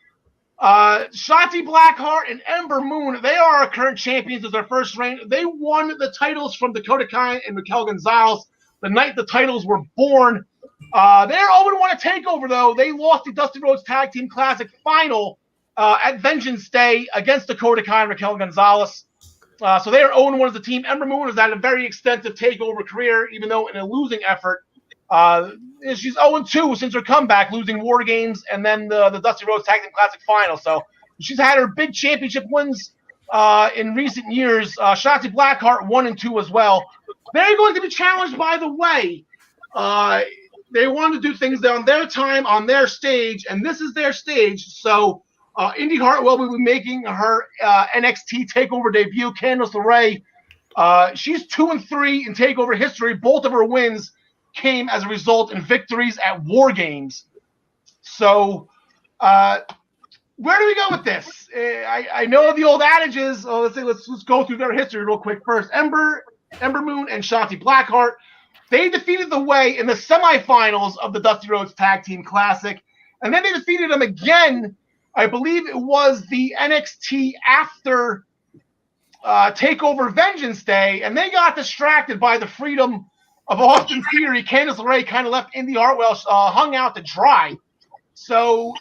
Shotzi Blackheart and Ember Moon, they are our current champions as their first reign. They won the titles from Dakota Kai and Raquel Gonzalez the night the titles were born. They're 0-1 at TakeOver, though. They lost the Dusty Rhodes Tag Team Classic final at Vengeance Day against Dakota Kai and Raquel Gonzalez. So they are 0-1 as a team. Ember Moon has had a very extensive TakeOver career, even though in a losing effort. She's 0-2 since her comeback, losing War Games and then the Dusty Rhodes Tag Team Classic final. So she's had her big championship wins in recent years. Shotzi Blackheart 1-2 as well. They're going to be challenged, by the way, They wanted to do things on their time, on their stage, and this is their stage. So Indy Hartwell will be making her NXT TakeOver debut. Candice LeRae, she's 2-3 in TakeOver history. Both of her wins came as a result in victories at War Games. So where do we go with this? I know the old adages. Let's go through their history real quick first. Ember Moon and Shotzi Blackheart. They defeated the Way in the semifinals of the Dusty Rhodes Tag Team Classic. And then they defeated them again. I believe it was the NXT after TakeOver Vengeance Day. And they got distracted by the freedom of Austin Theory. Candice LeRae kind of left Indy Hartwell hung out to dry. So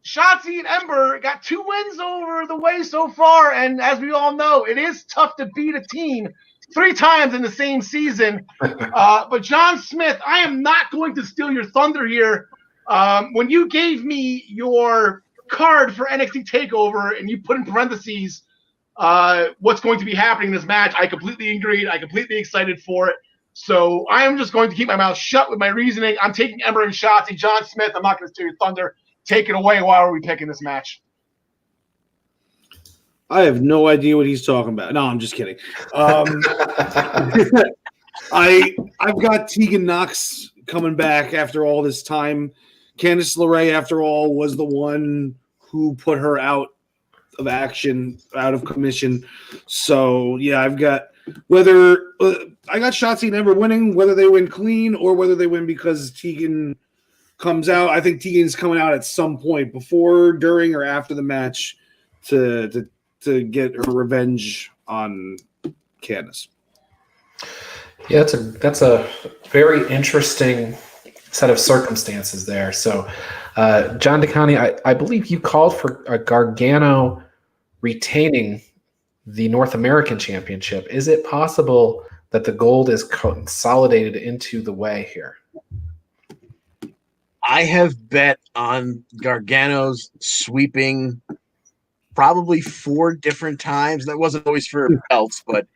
Shotzi and Ember got 2 wins over the Way so far. And as we all know, it is tough to beat a team 3 times in the same season. But John Smith, I am not going to steal your thunder here. When you gave me your card for NXT TakeOver and you put in parentheses what's going to be happening in this match, I completely agreed. I completely excited for it. So I am just going to keep my mouth shut with my reasoning. I'm taking Ember and Shotzi. John Smith, I'm not going to steal your thunder. Take it away. Why are we picking this match? I have no idea what he's talking about. No, I'm just kidding. I've got Tegan Knox coming back after all this time. Candice LeRae, after all, was the one who put her out of action, out of commission. So yeah, I've got I got Shotzi and Ember winning, whether they win clean or whether they win because Tegan comes out. I think Tegan's coming out at some point before, during, or after the match to get her revenge on Candice. Yeah, that's a very interesting set of circumstances there. So, John DeConnie, I believe you called for Gargano retaining the North American Championship. Is it possible that the gold is consolidated into the Way here? I have bet on Gargano's sweeping probably 4 different times. That wasn't always for belts, but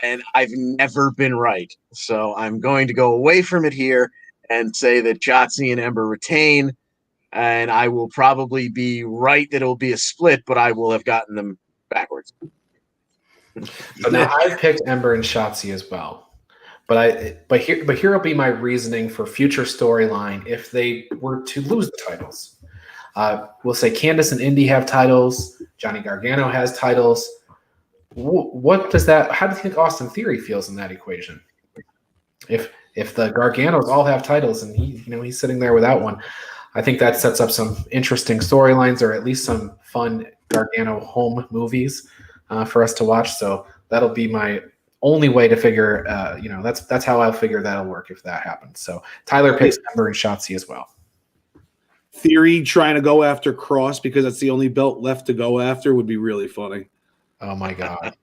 and I've never been right. So I'm going to go away from it here and say that Shotzi and Ember retain, and I will probably be right that it will be a split, but I will have gotten them backwards. So now I've picked Ember and Shotzi as well. But here will be my reasoning for future storyline if they were to lose the titles. We'll say Candice and Indy have titles. Johnny Gargano has titles. What does that? How do you think Austin Theory feels in that equation? If the Garganos all have titles and he's sitting there without one, I think that sets up some interesting storylines or at least some fun Gargano home movies for us to watch. So that'll be my only way to figure. That's how I'll figure that'll work if that happens. So Tyler picks Ember and Shotzi as well. Theory trying to go after Cross because that's the only belt left to go after would be really funny. Oh my God.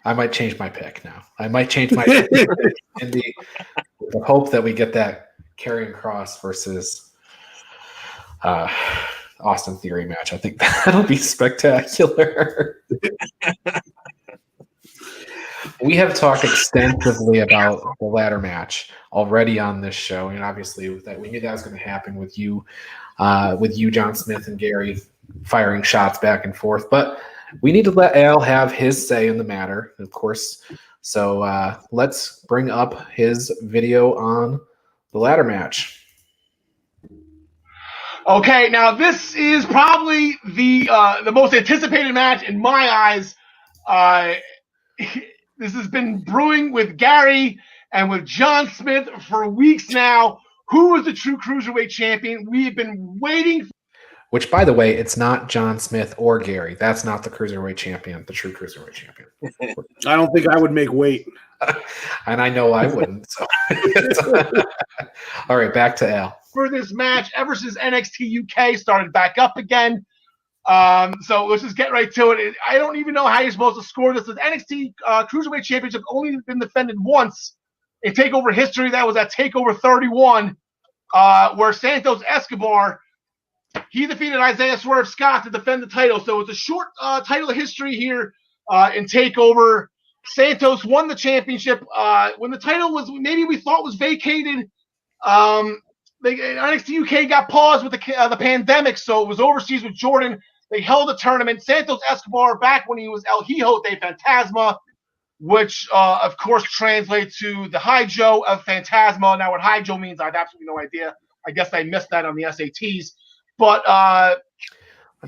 I might change my pick now. I might change my pick in the hope that we get that Karrion Kross versus Austin Theory match. I think that'll be spectacular. We have talked extensively about the ladder match already on this show, and obviously that we knew that was going to happen with you, John Smith and Gary firing shots back and forth. But we need to let Al have his say in the matter, of course. So let's bring up his video on the ladder match. Okay, now this is probably the most anticipated match in my eyes. This has been brewing with Gary and with John Smith for weeks now. Who is the true Cruiserweight champion? We have been waiting for. Which, by the way, it's not John Smith or Gary. That's not the Cruiserweight champion, the true Cruiserweight champion. I don't think I would make weight. And I know I wouldn't. So. All right, back to Al. For this match, ever since NXT UK started back up again. So let's just get right to it. I don't even know how you're supposed to score this. The NXT Cruiserweight Championship only been defended once in TakeOver history. That was at TakeOver 31, where Santos Escobar, he defeated Isaiah Swerve Scott to defend the title. So it's a short title history here in TakeOver. Santos won the championship when the title was maybe we thought was vacated NXT UK got paused with the pandemic, so it was overseas with Jordan. They held a tournament. Santos Escobar back when he was El Hijo de Fantasma, which of course translates to the Hijo of Fantasma. Now, what Hijo means, I have absolutely no idea. I guess I missed that on the SATs. But I'm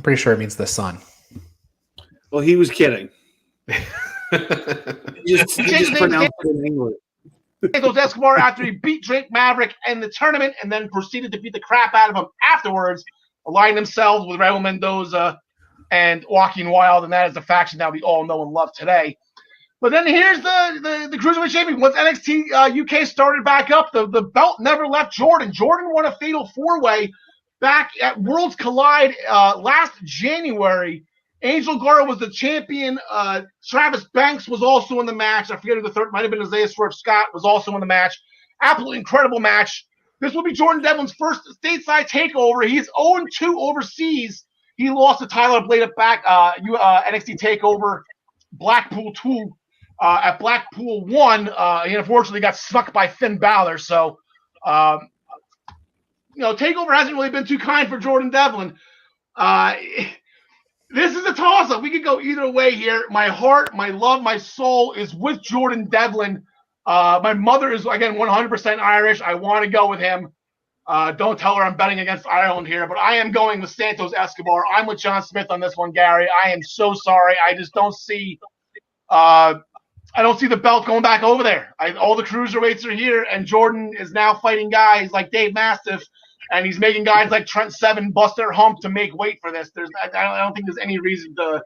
pretty sure it means the sun. Well, he was kidding. He just pronounced it in English. Santos Escobar, after he beat Drake Maverick in the tournament and then proceeded to beat the crap out of him afterwards, aligned themselves with Raul Mendoza and Joaquin Wilde, and that is the faction that we all know and love today. But then here's the Cruiserweight Champion. Once NXT UK started back up, the belt never left Jordan. Jordan won a fatal four-way back at Worlds Collide last January. Angel Gara was the champion. Travis Banks was also in the match. I forget who the third might have been. Isaiah Swerve Scott was also in the match. Absolutely incredible match. This will be Jordan Devlin's first stateside takeover. He's 0-2 overseas. He lost to Tyler Blade at back NXT Takeover Blackpool 2 at Blackpool 1. He unfortunately got snuck by Finn Balor. So, Takeover hasn't really been too kind for Jordan Devlin. This is a toss-up. We could go either way here. My heart, my love, my soul is with Jordan Devlin. My mother is, again, 100% Irish. I want to go with him. Don't tell her I'm betting against Ireland here, but I am going with Santos Escobar. I'm with John Smith on this one, Gary. I am so sorry. I just don't see the belt going back over there. All the cruiserweights are here, and Jordan is now fighting guys like Dave Mastiff, and he's making guys like Trent Seven bust their hump to make weight for this. I don't think there's any reason to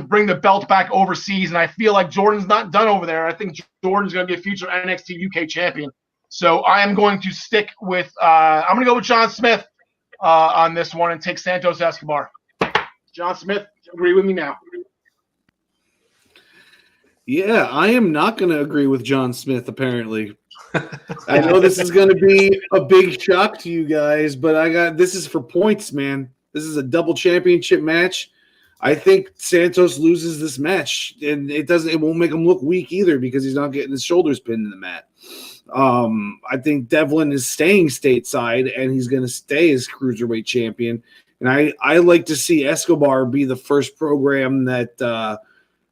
bring the belt back overseas, and I feel like Jordan's not done over there. I think Jordan's going to be a future NXT UK champion. So I am going to stick with I'm going to go with John Smith on this one and take Santos Escobar. John Smith, agree with me now. Yeah, I am not going to agree with John Smith, apparently. I know this is going to be a big shock to you guys, but this is for points, man. This is a double championship match. I think Santos loses this match, and it won't make him look weak either because he's not getting his shoulders pinned in the mat. I think Devlin is staying stateside, and he's going to stay as cruiserweight champion. And I like to see Escobar be the first program that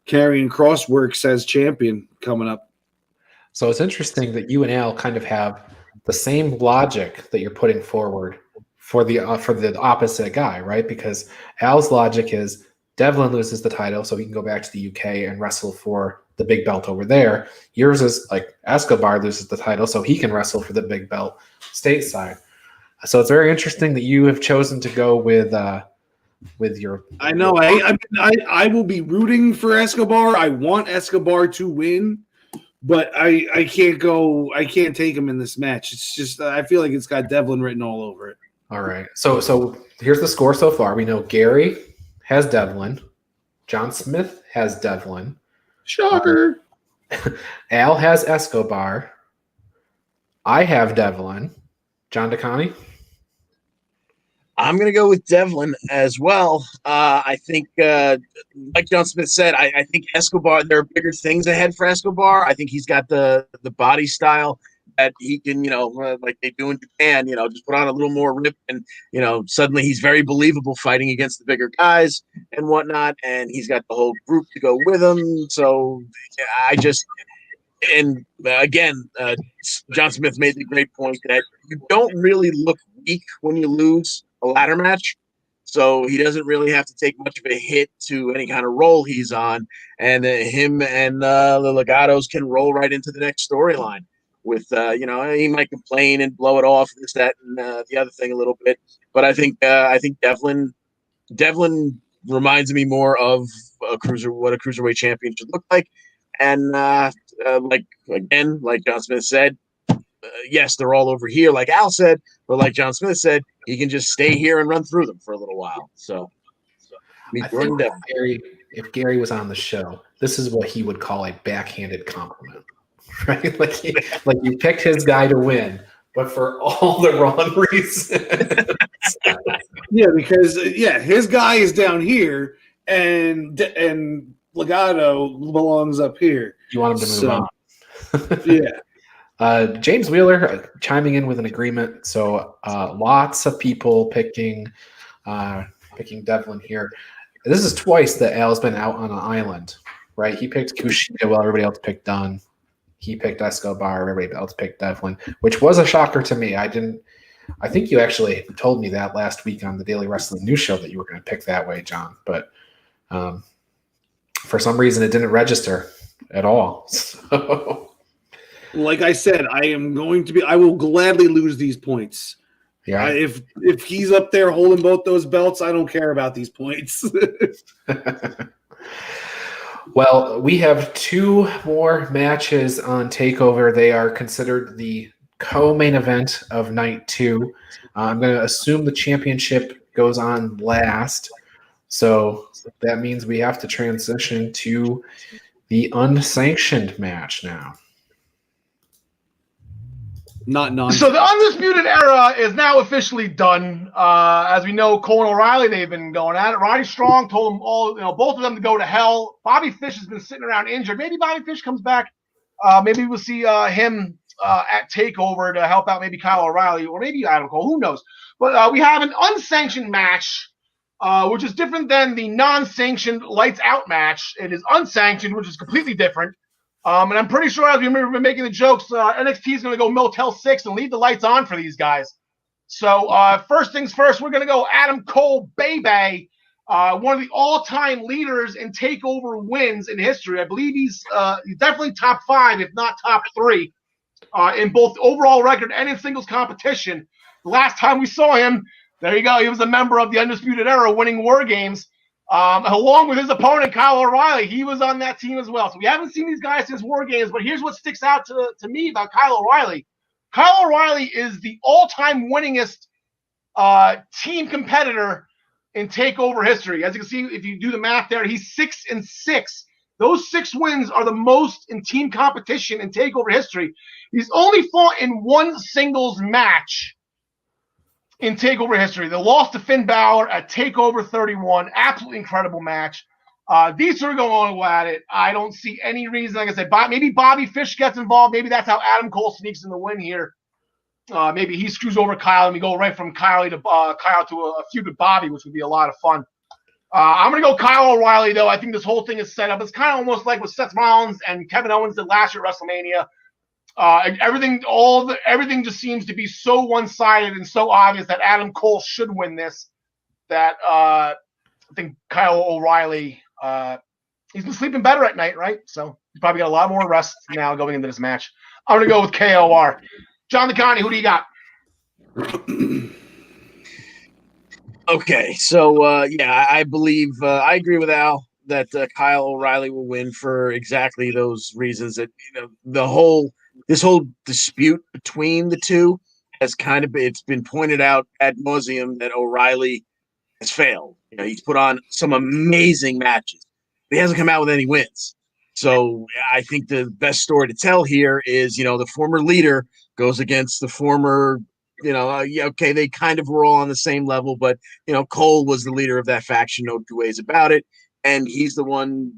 Karrion Kross works as champion coming up. So it's interesting that you and Al kind of have the same logic that you're putting forward for the opposite guy, right? Because Al's logic is Devlin loses the title, so he can go back to the UK and wrestle for the big belt over there. Yours is like Escobar loses the title, so he can wrestle for the big belt stateside. So it's very interesting that you have chosen to go with your. I know. I will be rooting for Escobar. I want Escobar to win. But I can't go. I can't take him in this match. It's just I feel like it's got Devlin written all over it. All right. So here's the score so far. We know Gary has Devlin. John Smith has Devlin. Shocker. Al has Escobar. I have Devlin. John DeConnie? I'm going to go with Devlin as well. I think, like John Smith said, I think Escobar, there are bigger things ahead for Escobar. I think he's got the body style that he can, like they do in Japan, just put on a little more rip and, suddenly he's very believable fighting against the bigger guys and whatnot. And he's got the whole group to go with him. So again, John Smith made the great point that you don't really look weak when you lose a ladder match. So he doesn't really have to take much of a hit to any kind of role he's on. And him and the Legatos can roll right into the next storyline with, he might complain and blow it off, this, that, and the other thing a little bit. But I think Devlin reminds me more of what a cruiserweight champion should look like. And like John Smith said, yes, they're all over here, like Al said, but like John Smith said, he can just stay here and run through them for a little while. So, if Gary was on the show, this is what he would call a backhanded compliment, right? Like you picked his guy to win, but for all the wrong reasons. Yeah, because his guy is down here, and Legato belongs up here. You want him to move on. Yeah. James Wheeler chiming in with an agreement. So lots of people picking Devlin here. This is twice that Al's been out on an island, right? He picked Kushida while everybody else picked Dunn. He picked Escobar. Everybody else picked Devlin, which was a shocker to me. I think you actually told me that last week on the Daily Wrestling News Show that you were going to pick that way, John. But for some reason, it didn't register at all. So, like I said, I will gladly lose these points. yeah. If he's up there holding both those belts, I don't care about these points. Well, we have 2 more matches on TakeOver. They are considered the co-main event of night 2. I'm going to assume the championship goes on last. So that means we have to transition to the unsanctioned match now. So the Undisputed Era is now officially done. As we know, Cole and O'Reilly, they've been going at it. Roddy Strong told them all, both of them to go to hell. Bobby Fish has been sitting around injured. Maybe Bobby Fish comes back. Maybe we'll see him at TakeOver to help out maybe Kyle O'Reilly or maybe Adam Cole. Who knows? But we have an unsanctioned match, which is different than the non-sanctioned lights out match. It is unsanctioned, which is completely different. And I'm pretty sure, as we've been making the jokes, NXT is going to go Motel 6 and leave the lights on for these guys. So first things first, we're going to go Adam Cole, Bebe, one of the all-time leaders in TakeOver wins in history. I believe he's definitely top 5, if not top 3, in both overall record and in singles competition. The last time we saw him, there you go, he was a member of the Undisputed Era winning War Games. Along with his opponent, Kyle O'Reilly. He was on that team as well. So we haven't seen these guys since War Games, but here's what sticks out to me about Kyle O'Reilly. Kyle O'Reilly is the all-time winningest team competitor in TakeOver history. As you can see, if you do the math there, he's 6-6. Those 6 wins are the most in team competition in TakeOver history. He's only fought in 1 singles match in TakeOver history. The loss to Finn Balor at TakeOver 31. Absolutely incredible match. These 2 are going to go at it. I don't see any reason. Like I said, maybe Bobby Fish gets involved. Maybe that's how Adam Cole sneaks in the win here. Maybe he screws over Kyle and we go right from Kyle to a feud with Bobby, which would be a lot of fun. I'm going to go Kyle O'Reilly, though. I think this whole thing is set up. It's kind of almost like what Seth Rollins and Kevin Owens did last year at WrestleMania. Everything just seems to be so one-sided and so obvious that Adam Cole should win this. That I think Kyle O'Reilly, he's been sleeping better at night, right? So he's probably got a lot more rest now going into this match. I'm going to go with KOR. John DeConnie, who do you got? Okay, so I believe I agree with Al that Kyle O'Reilly will win for exactly those reasons. That this whole dispute between the 2 has it's been pointed out ad nauseum that O'Reilly has failed. He's put on some amazing matches, but he hasn't come out with any wins. So I think the best story to tell here is, the former leader goes against the former. They kind of were all on the same level, but Cole was the leader of that faction, no 2 ways about it, and he's the one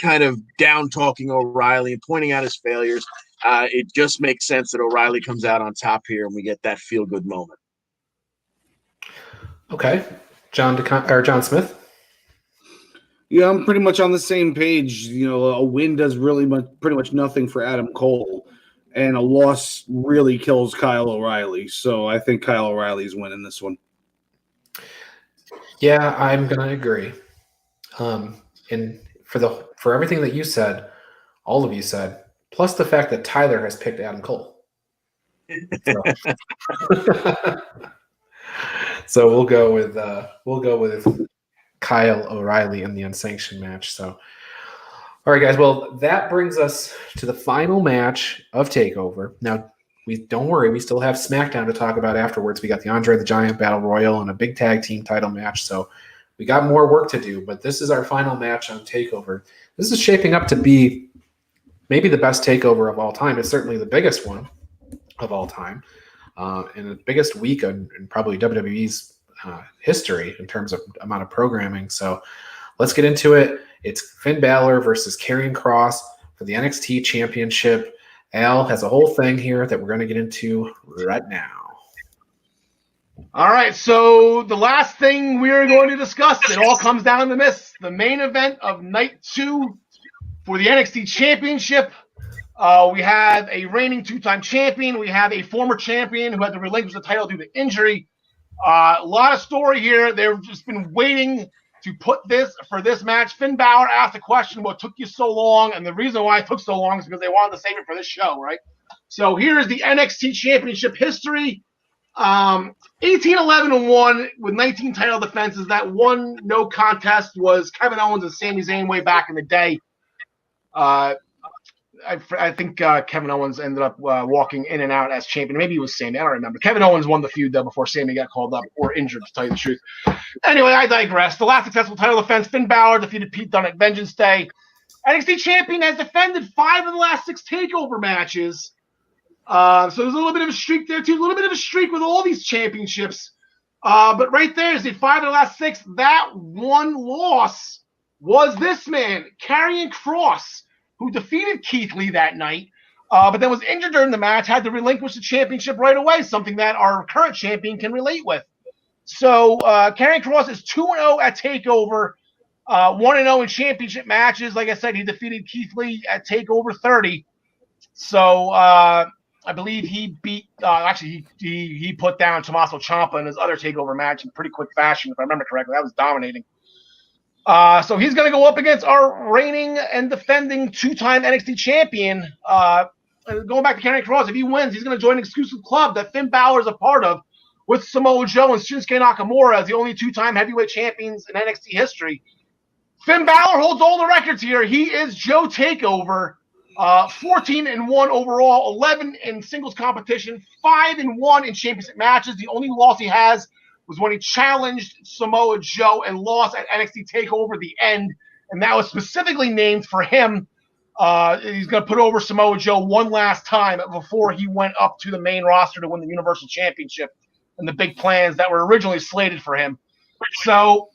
kind of down talking O'Reilly and pointing out his failures. It just makes sense that O'Reilly comes out on top here and we get that feel-good moment. Okay. John Smith? Yeah, I'm pretty much on the same page. A win does pretty much nothing for Adam Cole, and a loss really kills Kyle O'Reilly. So I think Kyle O'Reilly's winning this one. Yeah, I'm going to agree. And for everything that you said, all of you said, plus the fact that Tyler has picked Adam Cole. So we'll go with Kyle O'Reilly in the unsanctioned match. So, all right, guys. Well, that brings us to the final match of TakeOver. Now, don't worry, we still have SmackDown to talk about afterwards. We got the Andre the Giant Battle Royal and a big tag team title match. So we got more work to do. But this is our final match on TakeOver. This is shaping up to be maybe the best TakeOver of all time. It's certainly the biggest one of all time, and the biggest week in probably WWE's history in terms of amount of programming. So let's get into it. It's Finn Balor versus Karrion Kross for the NXT Championship. Al has a whole thing here that we're going to get into right now. All right, so the last thing we're going to discuss, it all comes down to this. The main event of night 2 for the NXT Championship. We have a reigning 2-time champion. We have a former champion who had to relinquish the title due to injury. A lot of story here. They've just been waiting to put this match. Finn Balor asked the question, what took you so long? And the reason why it took so long is because they wanted to save it for this show, right? So here's the NXT Championship history. 18-11-1 with 19 title defenses. That one no contest was Kevin Owens and Sami Zayn way back in the day. I think Kevin Owens ended up walking in and out as champion. Maybe it was Sami. I don't remember. Kevin Owens won the feud, though, before Sami got called up or injured, to tell you the truth. Anyway, I digress. The last successful title defense, Finn Balor defeated Pete Dunne at Vengeance Day. NXT champion has defended 5 of the last 6 TakeOver matches. So there's a little bit of a streak there, too. A little bit of a streak with all these championships. But right there is the 5 of the last 6. That one loss was this man, Karrion Kross, who defeated Keith Lee that night, but then was injured during the match, had to relinquish the championship right away, something that our current champion can relate with. So Karrion Kross is 2-0 at TakeOver, 1-0 in championship matches. Like I said, he defeated Keith Lee at TakeOver 30. So I believe he beat he put down Tommaso Ciampa in his other TakeOver match in pretty quick fashion, if I remember correctly. That was dominating. So he's going to go up against our reigning and defending 2-time NXT champion. Going back to Karrion Kross, if he wins, he's going to join an exclusive club that Finn Balor is a part of with Samoa Joe and Shinsuke Nakamura as the only 2-time heavyweight champions in NXT history. Finn Balor holds all the records here. He is Joe Takeover, 14-1 overall, 11 in singles competition, 5-1 in championship matches. The only loss he has was when he challenged Samoa Joe and lost at NXT TakeOver The End, and that was specifically named for him. He's going to put over Samoa Joe one last time before he went up to the main roster to win the Universal Championship and the big plans that were originally slated for him. So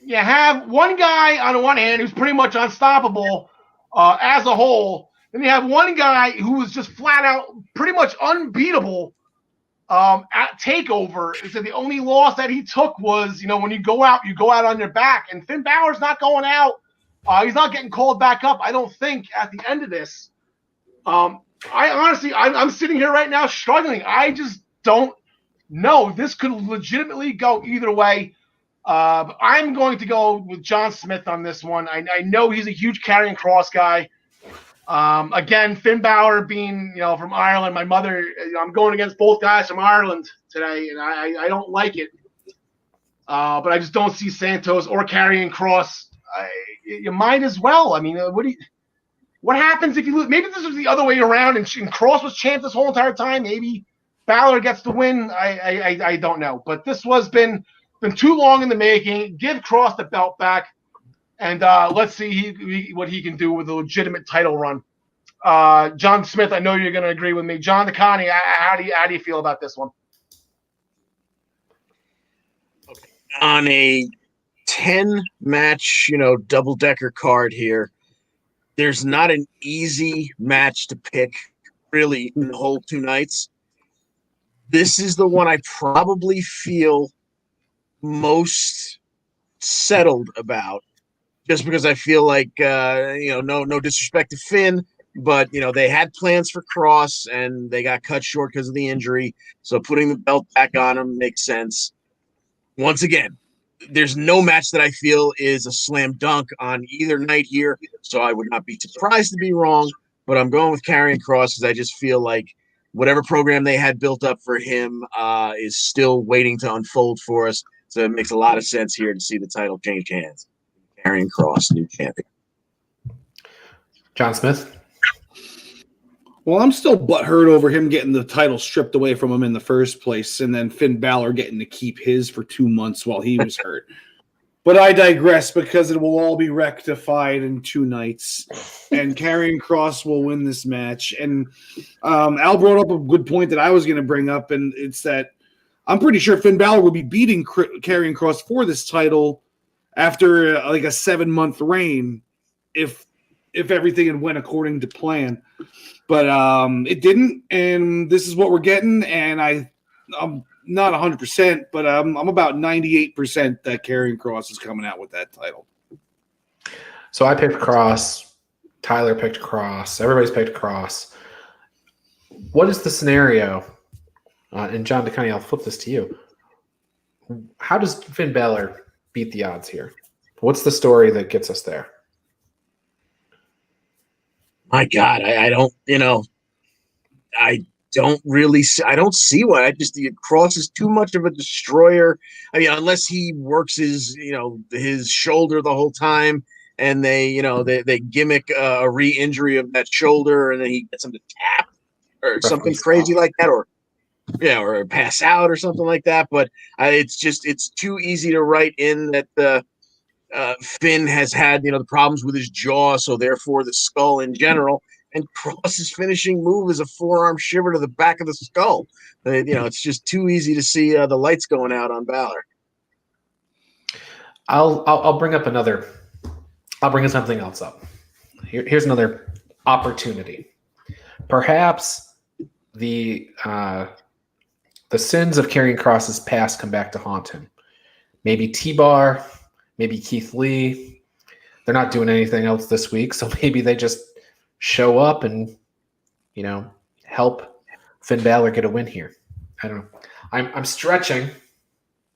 you have one guy on the one hand who's pretty much unstoppable as a whole. Then you have one guy who was just flat out pretty much unbeatable at TakeOver. He said the only loss that he took was, when you go out on your back. And Finn Balor's not going out. He's not getting called back up, I don't think, at the end of this. I'm sitting here right now struggling. I just don't know. This could legitimately go either way. I'm going to go with John Smith on this one. I know he's a huge Karrion Kross guy. Again, Finn Balor being, from Ireland, my mother, I'm going against both guys from Ireland today, and I don't like it. But I just don't see Santos or Karrion Kross. You might as well. I mean, what happens if you lose? Maybe this was the other way around, and Kross was champ this whole entire time. Maybe Balor gets the win. I don't know. But this was been too long in the making. Give Kross the belt back. And let's see what he can do with a legitimate title run. John Smith, I know you're going to agree with me. John DeConnie, how do you feel about this one? Okay. On a 10-match, double-decker card here, there's not an easy match to pick, really, in the whole 2 nights. This is the one I probably feel most settled about. Just because I feel like, no disrespect to Finn, but, they had plans for Kross and they got cut short because of the injury. So putting the belt back on him makes sense. Once again, there's no match that I feel is a slam dunk on either night here. So I would not be surprised to be wrong, but I'm going with Karrion Kross because I just feel like whatever program they had built up for him is still waiting to unfold for us. So it makes a lot of sense here to see the title change hands. Karrion Kross, new champion. John Smith? Well, I'm still butthurt over him getting the title stripped away from him in the first place, and then Finn Balor getting to keep his for 2 months while he was hurt. But I digress because it will all be rectified in 2 nights, and Karrion Kross will win this match. And Al brought up a good point that I was going to bring up, and it's that I'm pretty sure Finn Balor will be beating Karrion Kross for this title after like a 7-month reign if if everything had went according to plan. But it didn't, and this is what we're getting. And I'm not 100%, but I'm about 98% that Karrion Kross is coming out with that title. So I picked Kross. Tyler picked Kross. Everybody's picked Kross. What is the scenario? And John DeConnie, I'll flip this to you. How does Finn Balor beat the odds here? What's the story that gets us there? My God, I don't, I don't really, I don't see why. I just think Kross is too much of a destroyer. I mean, unless he works his shoulder the whole time, and they gimmick a re-injury of that shoulder, and then he gets him to tap or something crazy like that, or pass out or something like that. But it's too easy to write in that Finn has had the problems with his jaw, so therefore the skull in general. And Kross's finishing move is a forearm shiver to the back of the skull. It's just too easy to see the lights going out on Balor. I'll bring up another. I'll bring something else up. Here's another opportunity. Perhaps the sins of Karrion Kross's past come back to haunt him. Maybe T-Bar, maybe Keith Lee. They're not doing anything else this week, so maybe they just show up and help Finn Balor get a win here. I don't know. I'm stretching,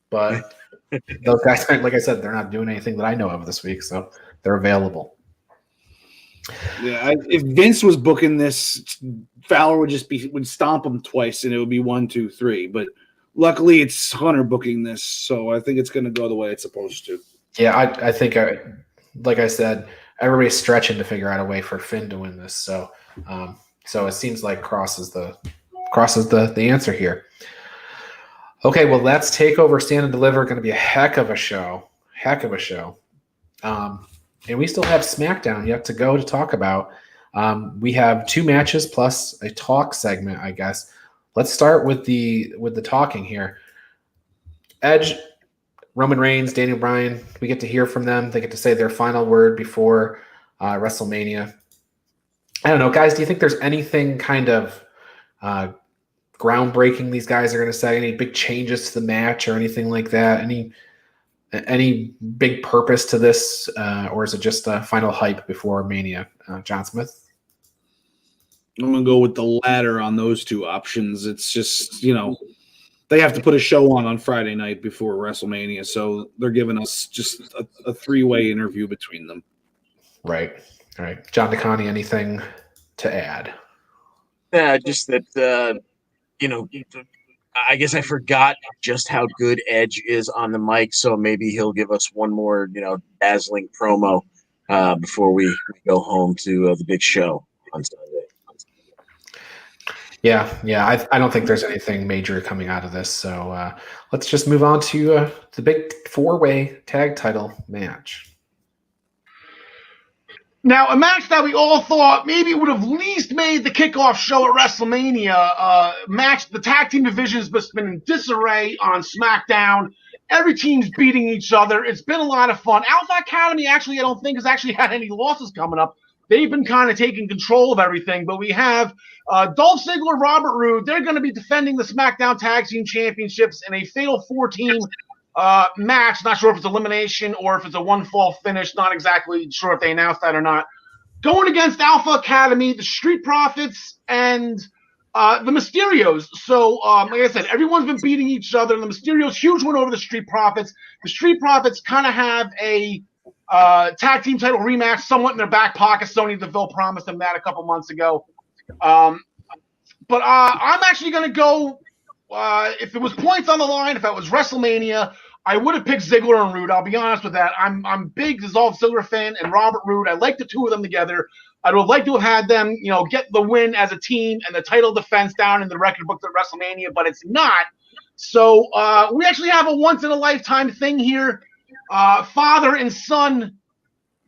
but those guys, like I said, they're not doing anything that I know of this week, so they're available. Yeah, if Vince was booking this, Fowler would stomp him twice, and it would be 1, 2, 3. But luckily, it's Hunter booking this, so I think it's going to go the way it's supposed to. Yeah, I think, like I said, everybody's stretching to figure out a way for Finn to win this. So it seems like Kross is the answer here. Okay, well, that's TakeOver Stand and Deliver. Going to be a heck of a show. And we still have SmackDown yet to go to talk about. We have 2 matches plus a talk segment, I guess. Let's start with the talking here. Edge, Roman Reigns, Daniel Bryan, we get to hear from them. They get to say their final word before WrestleMania. I don't know, guys, do you think there's anything kind of groundbreaking these guys are going to say? Any big changes to the match or anything like that? Any big purpose to this, or is it just a final hype before Mania? John Smith? I'm going to go with the latter on those 2 options. It's just, they have to put a show on Friday night before WrestleMania, so they're giving us just a 3-way interview between them. Right. All right. John DeConnie, anything to add? Yeah, just that, I guess I forgot just how good Edge is on the mic, so maybe he'll give us one more, dazzling promo before we go home to the big show on Sunday. Yeah. I don't think there's anything major coming out of this, so let's just move on to the big 4-way tag title match. Now, a match that we all thought maybe would have least made the kickoff show at WrestleMania. Match, the tag team division has been in disarray on SmackDown. Every team's beating each other. It's been a lot of fun. Alpha Academy actually, I don't think, has actually had any losses coming up. They've been kind of taking control of everything. But we have Dolph Ziggler, Robert Roode. They're going to be defending the SmackDown Tag Team Championships in a fatal 4-team match. Not sure if it's elimination or if it's a 1-fall finish. Not exactly sure if they announced that or not. Going against Alpha Academy, the Street Profits, and the Mysterios. So, like I said, everyone's been beating each other. The Mysterios, huge win over the Street Profits. The Street Profits kind of have a tag team title rematch somewhat in their back pocket. Sonya Deville promised them that a couple months ago. But I'm actually going to go, if it was points on the line, if it was WrestleMania, I would have picked Ziggler and Roode. I'll be honest with that. I'm big Dolph Ziggler fan and Robert Roode. I like the 2 of them together. I would like to have had them, get the win as a team and the title defense down in the record book at WrestleMania, but it's not. So we actually have a once-in-a-lifetime thing here. Father and son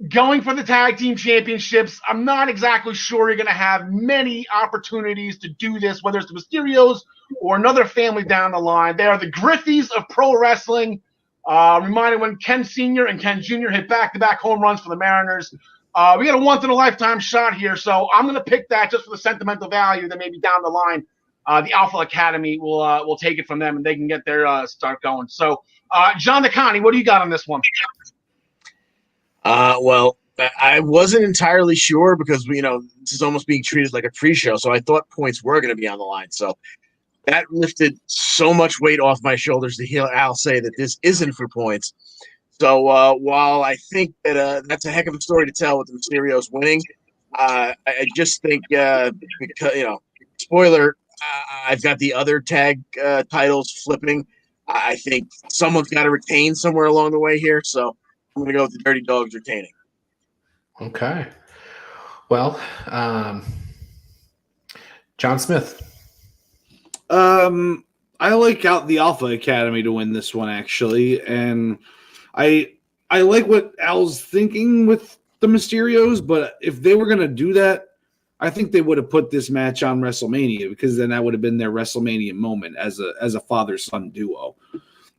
going for the tag team championships. I'm not exactly sure you're going to have many opportunities to do this, whether it's the Mysterios or another family down the line. They are the Griffies of pro wrestling. Reminded when Ken Sr. and Ken Jr. hit back-to-back home runs for the Mariners. We got a once-in-a-lifetime shot here, so I'm going to pick that just for the sentimental value. Then maybe down the line, the Alpha Academy will take it from them, and they can get their start going. So, John DeConnie, what do you got on this one? Well, I wasn't entirely sure because this is almost being treated like a pre-show, so I thought points were going to be on the line. So that lifted so much weight off my shoulders to hear Al say that this isn't for points. So while I think that that's a heck of a story to tell with the Mysterios winning, I just think because spoiler, I've got the other tag titles flipping. I think someone's got to retain somewhere along the way here, so I'm going to go with the Dirty Dogs retaining. Okay. Well, John Smith. I like out the Alpha Academy to win this one, actually, and I like what Al's thinking with the Mysterios, but if they were going to do that, I think they would have put this match on WrestleMania because then that would have been their WrestleMania moment as a father-son duo.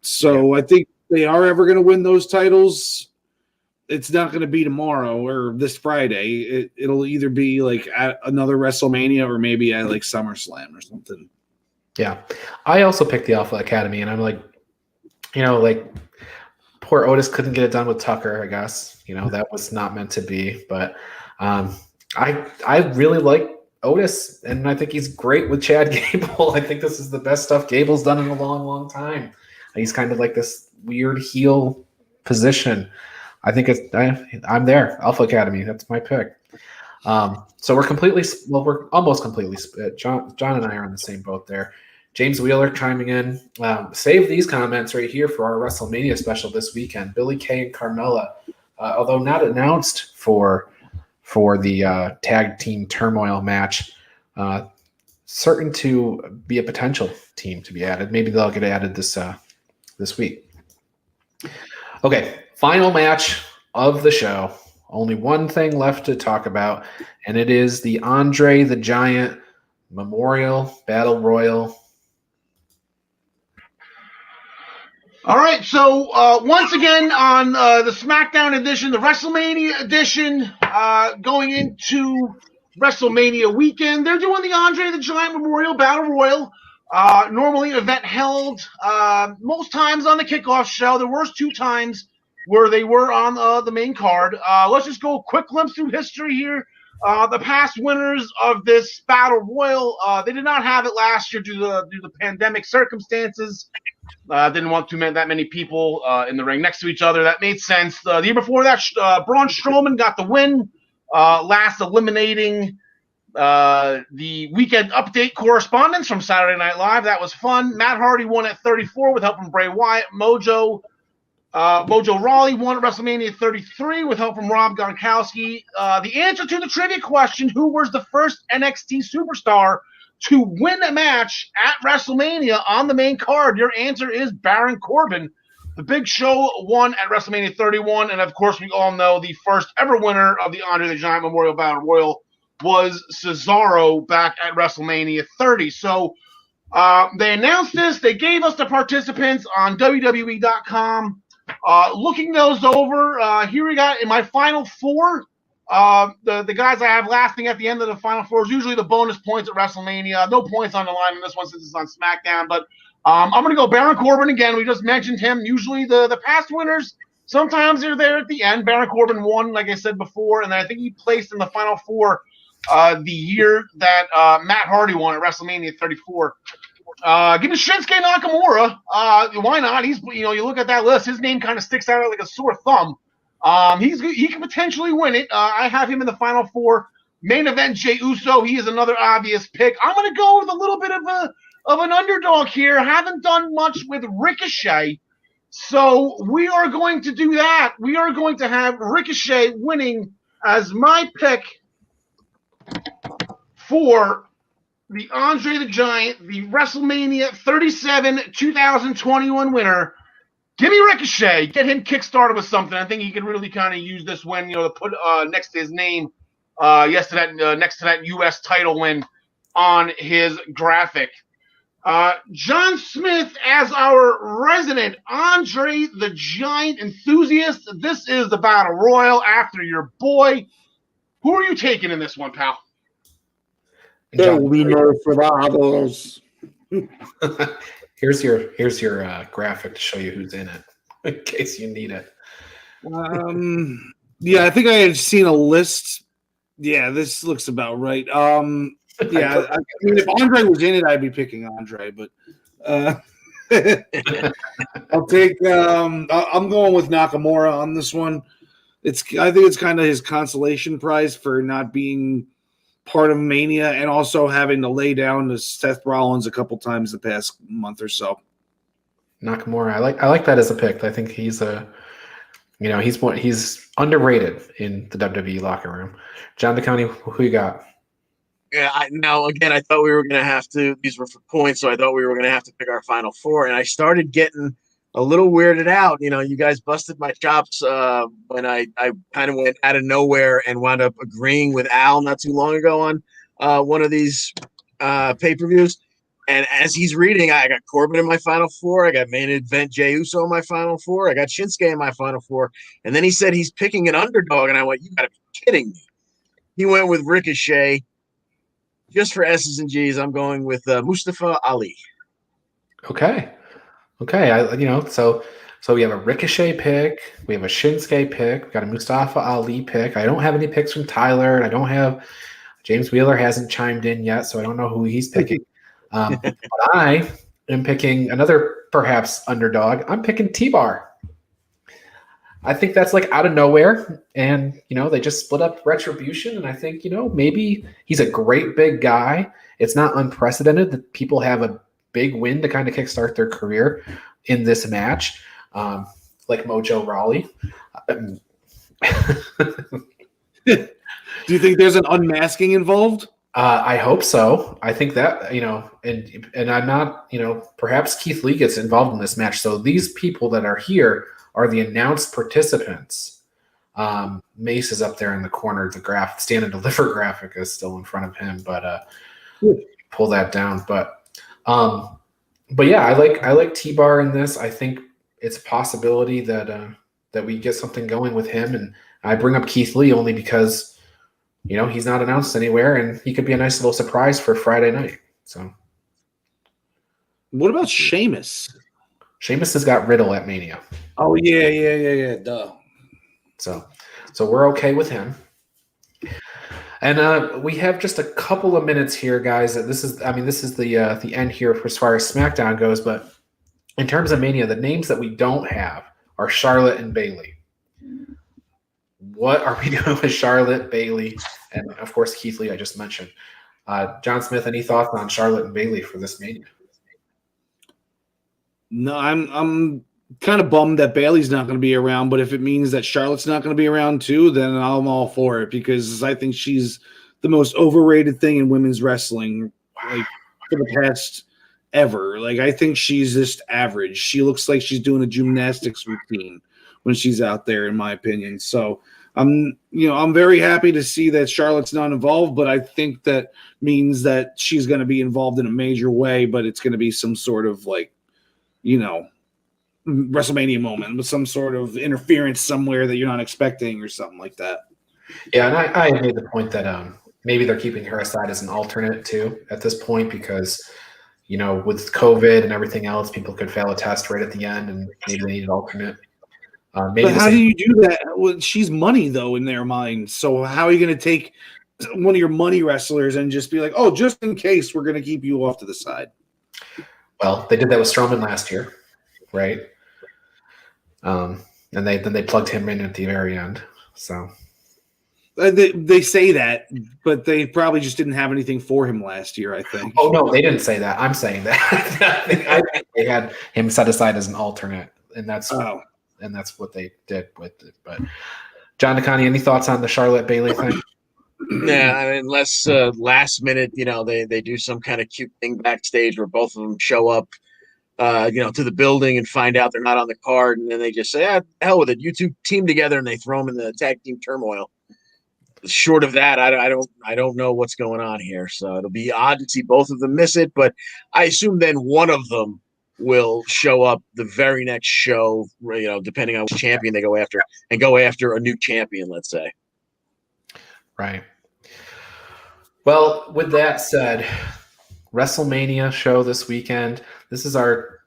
So I think if they are ever going to win those titles, it's not going to be tomorrow or this Friday. It'll either be like at another WrestleMania or maybe at like SummerSlam or something. Yeah. I also picked the Alpha Academy, and I'm like, poor Otis couldn't get it done with Tucker, I guess. That was not meant to be. But I really like Otis, and I think he's great with Chad Gable. I think this is the best stuff Gable's done in a long, long time. He's kind of like this weird heel position. I think I'm there. Alpha Academy. That's my pick. So we're almost completely split. John and I are in the same boat there. James Wheeler chiming in. Save these comments right here for our WrestleMania special this weekend. Billy Kay and Carmella, although not announced for the tag team turmoil match, certain to be a potential team to be added. Maybe they'll get added this week. Okay, final match of the show. Only one thing left to talk about, and it is the Andre the Giant Memorial Battle Royal. All right, so once again on the SmackDown edition, the WrestleMania edition, going into WrestleMania weekend, they're doing the Andre the Giant Memorial Battle Royal. Normally an event held most times on the kickoff show. There were 2 times where they were on the main card. Let's just go a quick glimpse through history here. The past winners of this Battle Royal, they did not have it last year due to the pandemic circumstances. Didn't want that many people in the ring next to each other. That made sense. The year before that, Braun Strowman got the win, last eliminating the weekend update correspondence from Saturday Night Live. That was fun. Matt Hardy won at 34 with help from Bray Wyatt. Mojo Rawley won at WrestleMania 33 with help from Rob Gronkowski. The answer to the trivia question, who was the first NXT superstar to win a match at WrestleMania on the main card? Your answer is Baron Corbin. The Big Show won at WrestleMania 31, and of course we all know the first ever winner of the Andre the Giant Memorial Battle Royal was Cesaro back at WrestleMania 30. So they announced this. They gave us the participants on WWE.com. Looking those over, here we got in my final 4. The guys I have lasting at the end of the final 4 is usually the bonus points at WrestleMania. No points on the line in this one since it's on SmackDown, but I'm going to go Baron Corbin again. We just mentioned him. Usually the past winners, sometimes they're there at the end. Baron Corbin won, like I said before, and I think he placed in the final 4 the year that Matt Hardy won at WrestleMania 34. Give me Shinsuke Nakamura. Why not? He's you look at that list, his name kind of sticks out like a sore thumb. He can potentially win it. I have him in the final 4. Main event, Jey Uso. He is another obvious pick. I'm going to go with a little bit of an underdog here. Haven't done much with Ricochet, so we are going to do that. We are going to have Ricochet winning as my pick for the Andre the Giant, the WrestleMania 37 2021 winner. Give me Ricochet. Get him kickstarted with something. I think he can really kind of use this win, to put next to his name, next to that U.S. title win on his graphic. John Smith, as our resident Andre the Giant enthusiast, this is the Battle Royal after your boy Who are you taking in this one, pal? There will be no survivors. Here's your graphic to show you who's in it, in case you need it. Yeah, I think I had seen a list. Yeah, this looks about right. Yeah, I mean, if Andre was in it, I'd be picking Andre, but I'll take. I'm going with Nakamura on this one. I think it's kind of his consolation prize for not being part of Mania and also having to lay down to Seth Rollins a couple times the past month or so. Nakamura, I like that as a pick. I think he's he's underrated in the WWE locker room. John DeConnie, who you got? Yeah, now again, I thought we were going to have to. These were for points, so I thought we were going to have to pick our final four, and I started getting a little weirded out. You guys busted my chops when I kind of went out of nowhere and wound up agreeing with Al not too long ago on one of these pay-per-views. And as he's reading, I got Corbin in my final four. I got main event Jey Uso in my final four. I got Shinsuke in my final four. And then he said he's picking an underdog, and I went, you got to be kidding me. He went with Ricochet. Just for S's and G's, I'm going with Mustafa Ali. Okay. So we have a Ricochet pick, we have a Shinsuke pick, we got a Mustafa Ali pick. I don't have any picks from Tyler, and I don't have James Wheeler hasn't chimed in yet, so I don't know who he's picking. But I am picking another perhaps underdog. I'm picking T-Bar. I think that's like out of nowhere, and they just split up Retribution, and I think maybe he's a great big guy. It's not unprecedented that people have a big win to kind of kickstart their career in this match, like Mojo Rawley. Do you think there's an unmasking involved? I hope so. I think that and I'm not perhaps Keith Lee gets involved in this match. So these people that are here are the announced participants. Mace is up there in the corner. The stand and deliver graphic is still in front of him, but pull that down. But yeah, I like T-Bar in this. I think it's a possibility that we get something going with him. And I bring up Keith Lee only because he's not announced anywhere, and he could be a nice little surprise for Friday night. So, what about Sheamus? Sheamus has got Riddle at Mania. Oh yeah. Duh. So we're okay with him. And we have just a couple of minutes here, guys. This is the end here as far as SmackDown goes. But in terms of Mania, the names that we don't have are Charlotte and Bayley. What are we doing with Charlotte, Bayley, and of course Keith Lee? I just mentioned. John Smith, any thoughts on Charlotte and Bayley for this Mania? No, I'm kind of bummed that Bayley's not going to be around, but if it means that Charlotte's not going to be around too, then I'm all for it because I think she's the most overrated thing in women's wrestling for the past ever. I think she's just average. She looks like she's doing a gymnastics routine when she's out there, in my opinion. So I'm very happy to see that Charlotte's not involved, but I think that means that she's going to be involved in a major way, but it's going to be some sort of WrestleMania moment with some sort of interference somewhere that you're not expecting or something like that. Yeah, and I made the point that maybe they're keeping her aside as an alternate too at this point because, with COVID and everything else, people could fail a test right at the end and maybe they need an alternate. But how do you do that? Well, she's money, though, in their mind. So how are you going to take one of your money wrestlers and just be like, oh, just in case, we're going to keep you off to the side? Well, they did that with Strowman last year, right? And then they plugged him in at the very end. So they say that, but they probably just didn't have anything for him last year, I think. Oh no, they didn't say that. I'm saying that. I think they had him set aside as an alternate, and that's what they did with it. But John DeConnie, any thoughts on the Charlotte Bayley thing? Yeah, unless last minute, they do some kind of cute thing backstage where both of them show up, to the building and find out they're not on the card, and then they just say, hell with it, you two team together, and they throw them in the tag team turmoil. Short of that, I don't know what's going on here. So it'll be odd to see both of them miss it, but I assume then one of them will show up the very next show, depending on which champion they go after, and go after a new champion, let's say. Right. Well, with that said, WrestleMania show this weekend. This is our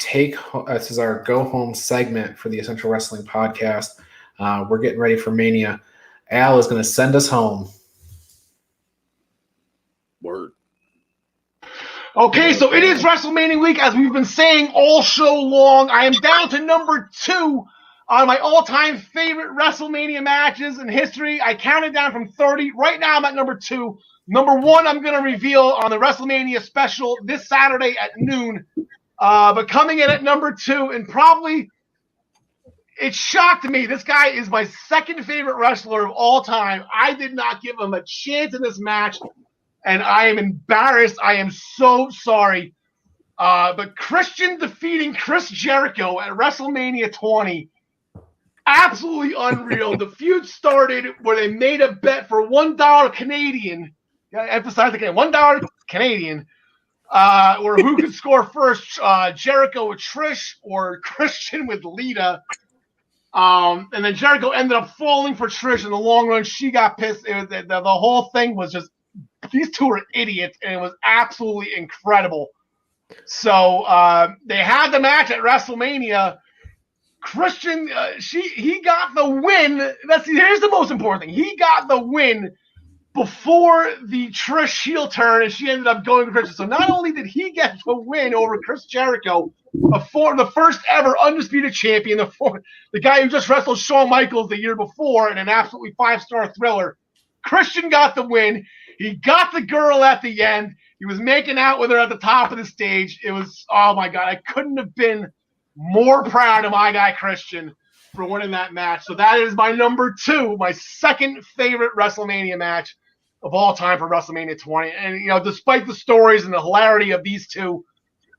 go home segment for the Essential Wrestling Podcast. We're getting ready for Mania. Al is going to send us home. Word. Okay, so it is WrestleMania week, as we've been saying all show long. I am down to number 2 on my all-time favorite WrestleMania matches in history. I counted down from 30. Right now, I'm at number 2. Number 1, I'm going to reveal on the WrestleMania special this Saturday at noon. But coming in at number 2, and probably it shocked me. This guy is my second favorite wrestler of all time. I did not give him a chance in this match, and I am embarrassed. I am so sorry. But Christian defeating Chris Jericho at WrestleMania 20, absolutely unreal. The feud started where they made a bet for $1 Canadian. I emphasize again, $1 Canadian. Or who could score first, Jericho with Trish or Christian with Lita. And then Jericho ended up falling for Trish in the long run. She got pissed. The whole thing was just, these two are idiots, and it was absolutely incredible. So they had the match at WrestleMania. Christian, he got the win. Here's the most important thing. He got the win before the Trish heel turn, and she ended up going to Christian. So not only did he get the win over Chris Jericho, the first ever undisputed champion, the guy who just wrestled Shawn Michaels the year before in an absolutely 5-star thriller, Christian got the win. He got the girl at the end. He was making out with her at the top of the stage. It was, oh my God, I couldn't have been more proud of my guy Christian for winning that match. So that is my number 2, my second favorite WrestleMania match of all time for WrestleMania 20. And, despite the stories and the hilarity of these two,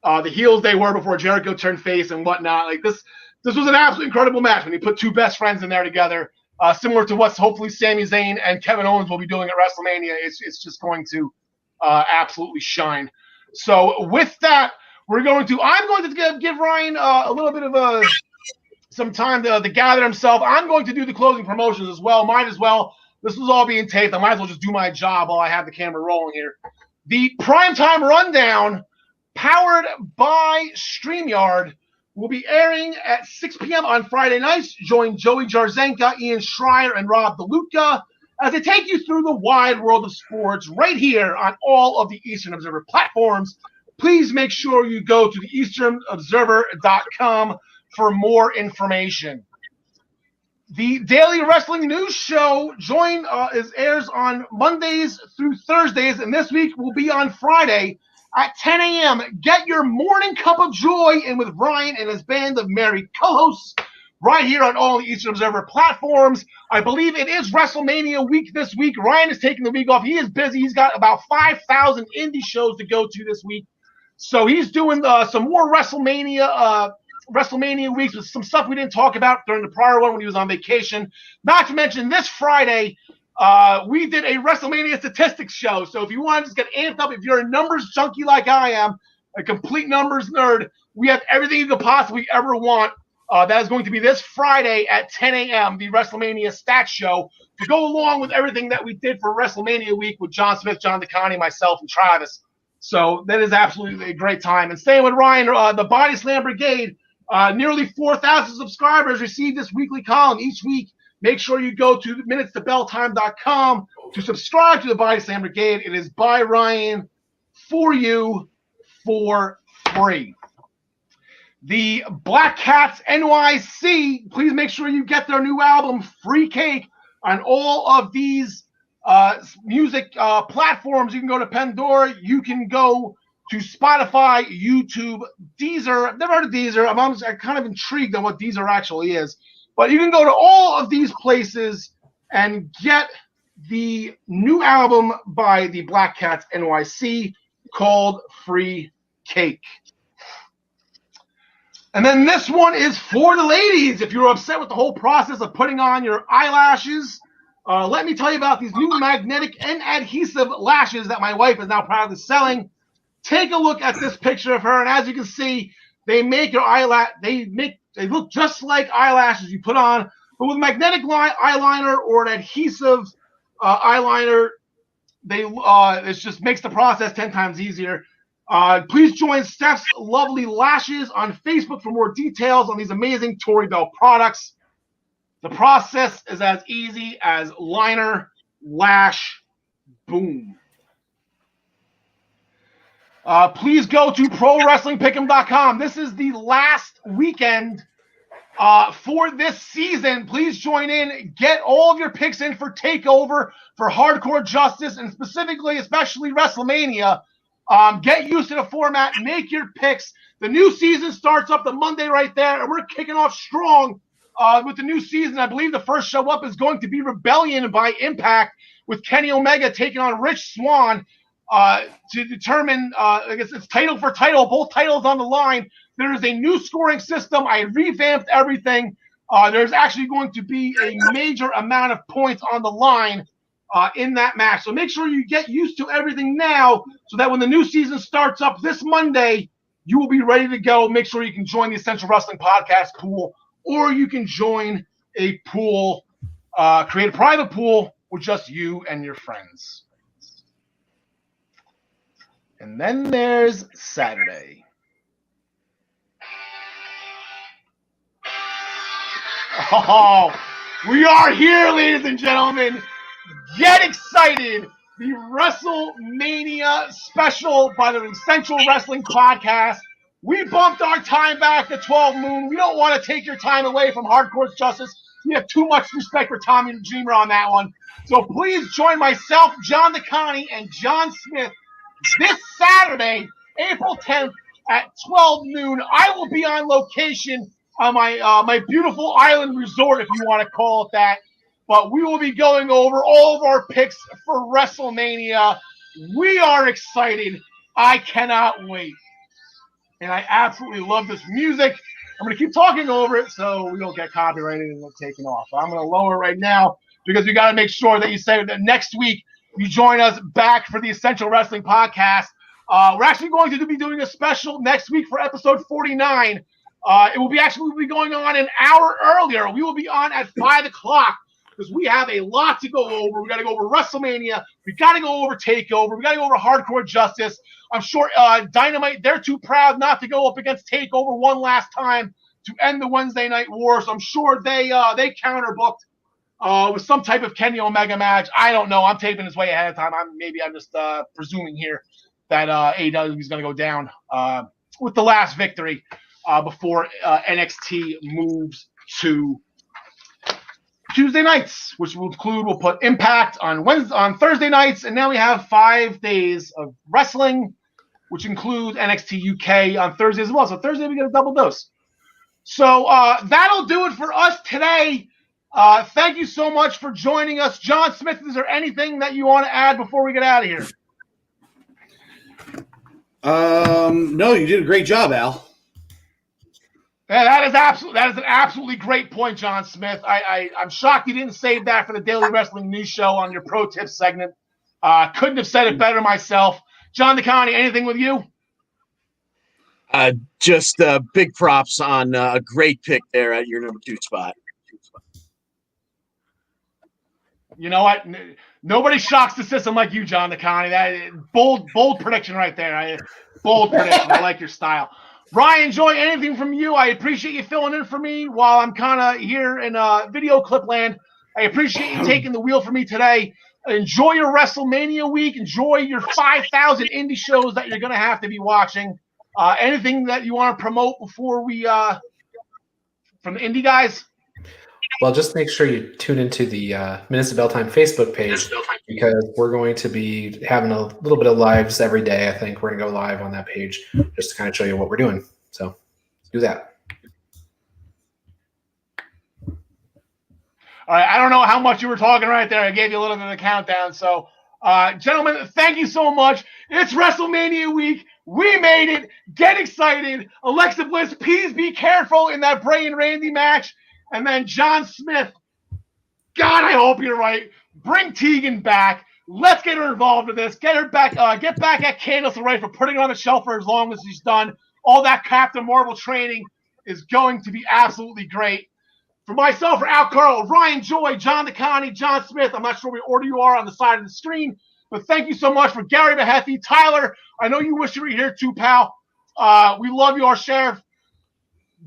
the heels they were before Jericho turned face and whatnot, like this was an absolutely incredible match when you put two best friends in there together, similar to what hopefully Sami Zayn and Kevin Owens will be doing at WrestleMania. It's just going to absolutely shine. So with that, I'm going to give Ryan a little bit of some time to gather himself. I'm going to do the closing promotions as well. Might as well. This was all being taped. I might as well just do my job while I have the camera rolling here. The Primetime Rundown, powered by StreamYard, will be airing at 6 p.m. on Friday nights. Join Joey Jarzenka, Ian Schreier, and Rob DeLuca as they take you through the wide world of sports right here on all of the Eastern Observer platforms. Please make sure you go to the EasternObserver.com for more information. The Daily Wrestling News Show airs on Mondays through Thursdays, and this week will be on Friday at 10 a.m. Get your morning cup of joy in with Ryan and his band of merry co-hosts right here on all the Eastern Observer platforms. I believe it is WrestleMania week this week. Ryan is taking the week off. He is busy. He's got about 5,000 indie shows to go to this week. So he's doing some more WrestleMania weeks with some stuff we didn't talk about during the prior one when he was on vacation. Not to mention this Friday, we did a WrestleMania statistics show. So if you want to just get amped up, if you're a numbers junkie like I am, a complete numbers nerd, we have everything you could possibly ever want. That is going to be this Friday at 10 a.m., the WrestleMania Stats Show, to go along with everything that we did for WrestleMania week with John Smith, John DeConnie, myself, and Travis. So that is absolutely a great time. And staying with Ryan, the Body Slam Brigade, nearly 4,000 subscribers receive this weekly column each week. Make sure you go to minutestobelltime.com to subscribe to the Body Slam Brigade. It is by Ryan for you for free. The Black Cats NYC, please make sure you get their new album, Free Cake, on all of these music platforms. You can go to Pandora. You can go to Spotify, YouTube, Deezer. I've never heard of Deezer. I'm kind of intrigued on what Deezer actually is. But you can go to all of these places and get the new album by the Black Cats NYC called Free Cake. And then this one is for the ladies. If you're upset with the whole process of putting on your eyelashes, let me tell you about these new magnetic and adhesive lashes that my wife is now proudly selling. Take a look at this picture of her, and as you can see, they make your they look just like eyelashes you put on, but with magnetic eyeliner or an adhesive eyeliner. It just makes the process 10 times easier. Please join Steph's Lovely Lashes on Facebook for more details on these amazing Tory Bell products. The process is as easy as liner, lash, boom. Please go to ProWrestlingPick'em.com. This is the last weekend for this season. Please join in. Get all of your picks in for TakeOver, for Hardcore Justice, and especially WrestleMania. Get used to the format. Make your picks. The new season starts up the Monday right there, and we're kicking off strong with the new season. I believe the first show up is going to be Rebellion by Impact with Kenny Omega taking on Rich Swann to determine, I guess it's title for title, both titles on the line. There is a new scoring system. I revamped everything. There's actually going to be a major amount of points on the line in that match. So make sure you get used to everything now so that when the new season starts up this Monday, you will be ready to go. Make sure you can join the Essential Wrestling Podcast pool, or you can join a pool, create a private pool with just you and your friends. And then there's Saturday. Oh, we are here, ladies and gentlemen. Get excited. The WrestleMania special by the Essential Wrestling Podcast. We bumped our time back to 12 noon. We don't want to take your time away from Hardcore Justice. We have too much respect for Tommy the Dreamer on that one. So please join myself, John DeConnie, and John Smith this Saturday, April 10th at 12 noon. I will be on location on my beautiful island resort, if you want to call it that. But we will be going over all of our picks for WrestleMania. We are excited. I cannot wait. And I absolutely love this music. I'm going to keep talking over it so we don't get copyrighted and get taken off. So I'm going to lower it right now because we got to make sure that you say that next week you join us back for the Essential Wrestling Podcast. We're actually going to be doing a special next week for episode 49. It will be going on an hour earlier. We will be on at 5 o'clock because we have a lot to go over. We got to go over WrestleMania. We got to go over TakeOver. We got to go over Hardcore Justice. I'm sure Dynamite, they're too proud not to go up against TakeOver one last time to end the Wednesday Night War. So I'm sure they counterbooked with some type of Kenny Omega match. I don't know. I'm taping this way ahead of time. I'm just presuming here that AEW is going to go down with the last victory before NXT moves to Tuesday nights, which will include, we'll put Impact on Thursday nights, and now we have 5 days of wrestling, which includes NXT UK on Thursday as well. So Thursday we get a double dose. So that'll do it for us today. Thank you so much for joining us. John Smith, is there anything that you want to add before we get out of here? No, you did a great job, Al. Yeah, that is an absolutely great point, John Smith. I'm shocked you didn't save that for the Daily Wrestling News Show on your pro tip segment. Couldn't have said it better myself. John DeConnie, anything with you? Just big props on a great pick there at your number 2 spot. You know what? Nobody shocks the system like you, John DeConnie. That bold prediction right there. Bold prediction. I like your style. Brian Joy, anything from you? I appreciate you filling in for me while I'm kind of here in video clip land. I appreciate you taking the wheel for me today. Enjoy your WrestleMania week. Enjoy your 5,000 indie shows that you're going to have to be watching. Anything that you want to promote before we from the indie guys? Well, just make sure you tune into the Minutes of Bell Time Facebook page because we're going to be having a little bit of lives every day. I think we're going to go live on that page just to kind of show you what we're doing. So do that. All right. I don't know how much you were talking right there. I gave you a little bit of the countdown. So, gentlemen, thank you so much. It's WrestleMania week. We made it. Get excited. Alexa Bliss, please be careful in that Bray and Randy match. And then John Smith, God, I hope you're right. Bring Tegan back. Let's get her involved in this. Get her back. Get back at Candice LeRae for putting her on the shelf for as long as she's done. All that Captain Marvel training is going to be absolutely great. For myself, for Al Karl, Ryan Joy, John DeConnie, John Smith, I'm not sure what order you are on the side of the screen, but thank you so much for Gary Mehaffy. Tyler, I know you wish you were here too, pal. We love you, our sheriff.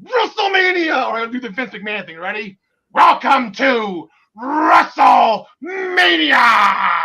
WrestleMania! Or I'm going to do the Vince McMahon thing. Ready? Welcome to WrestleMania!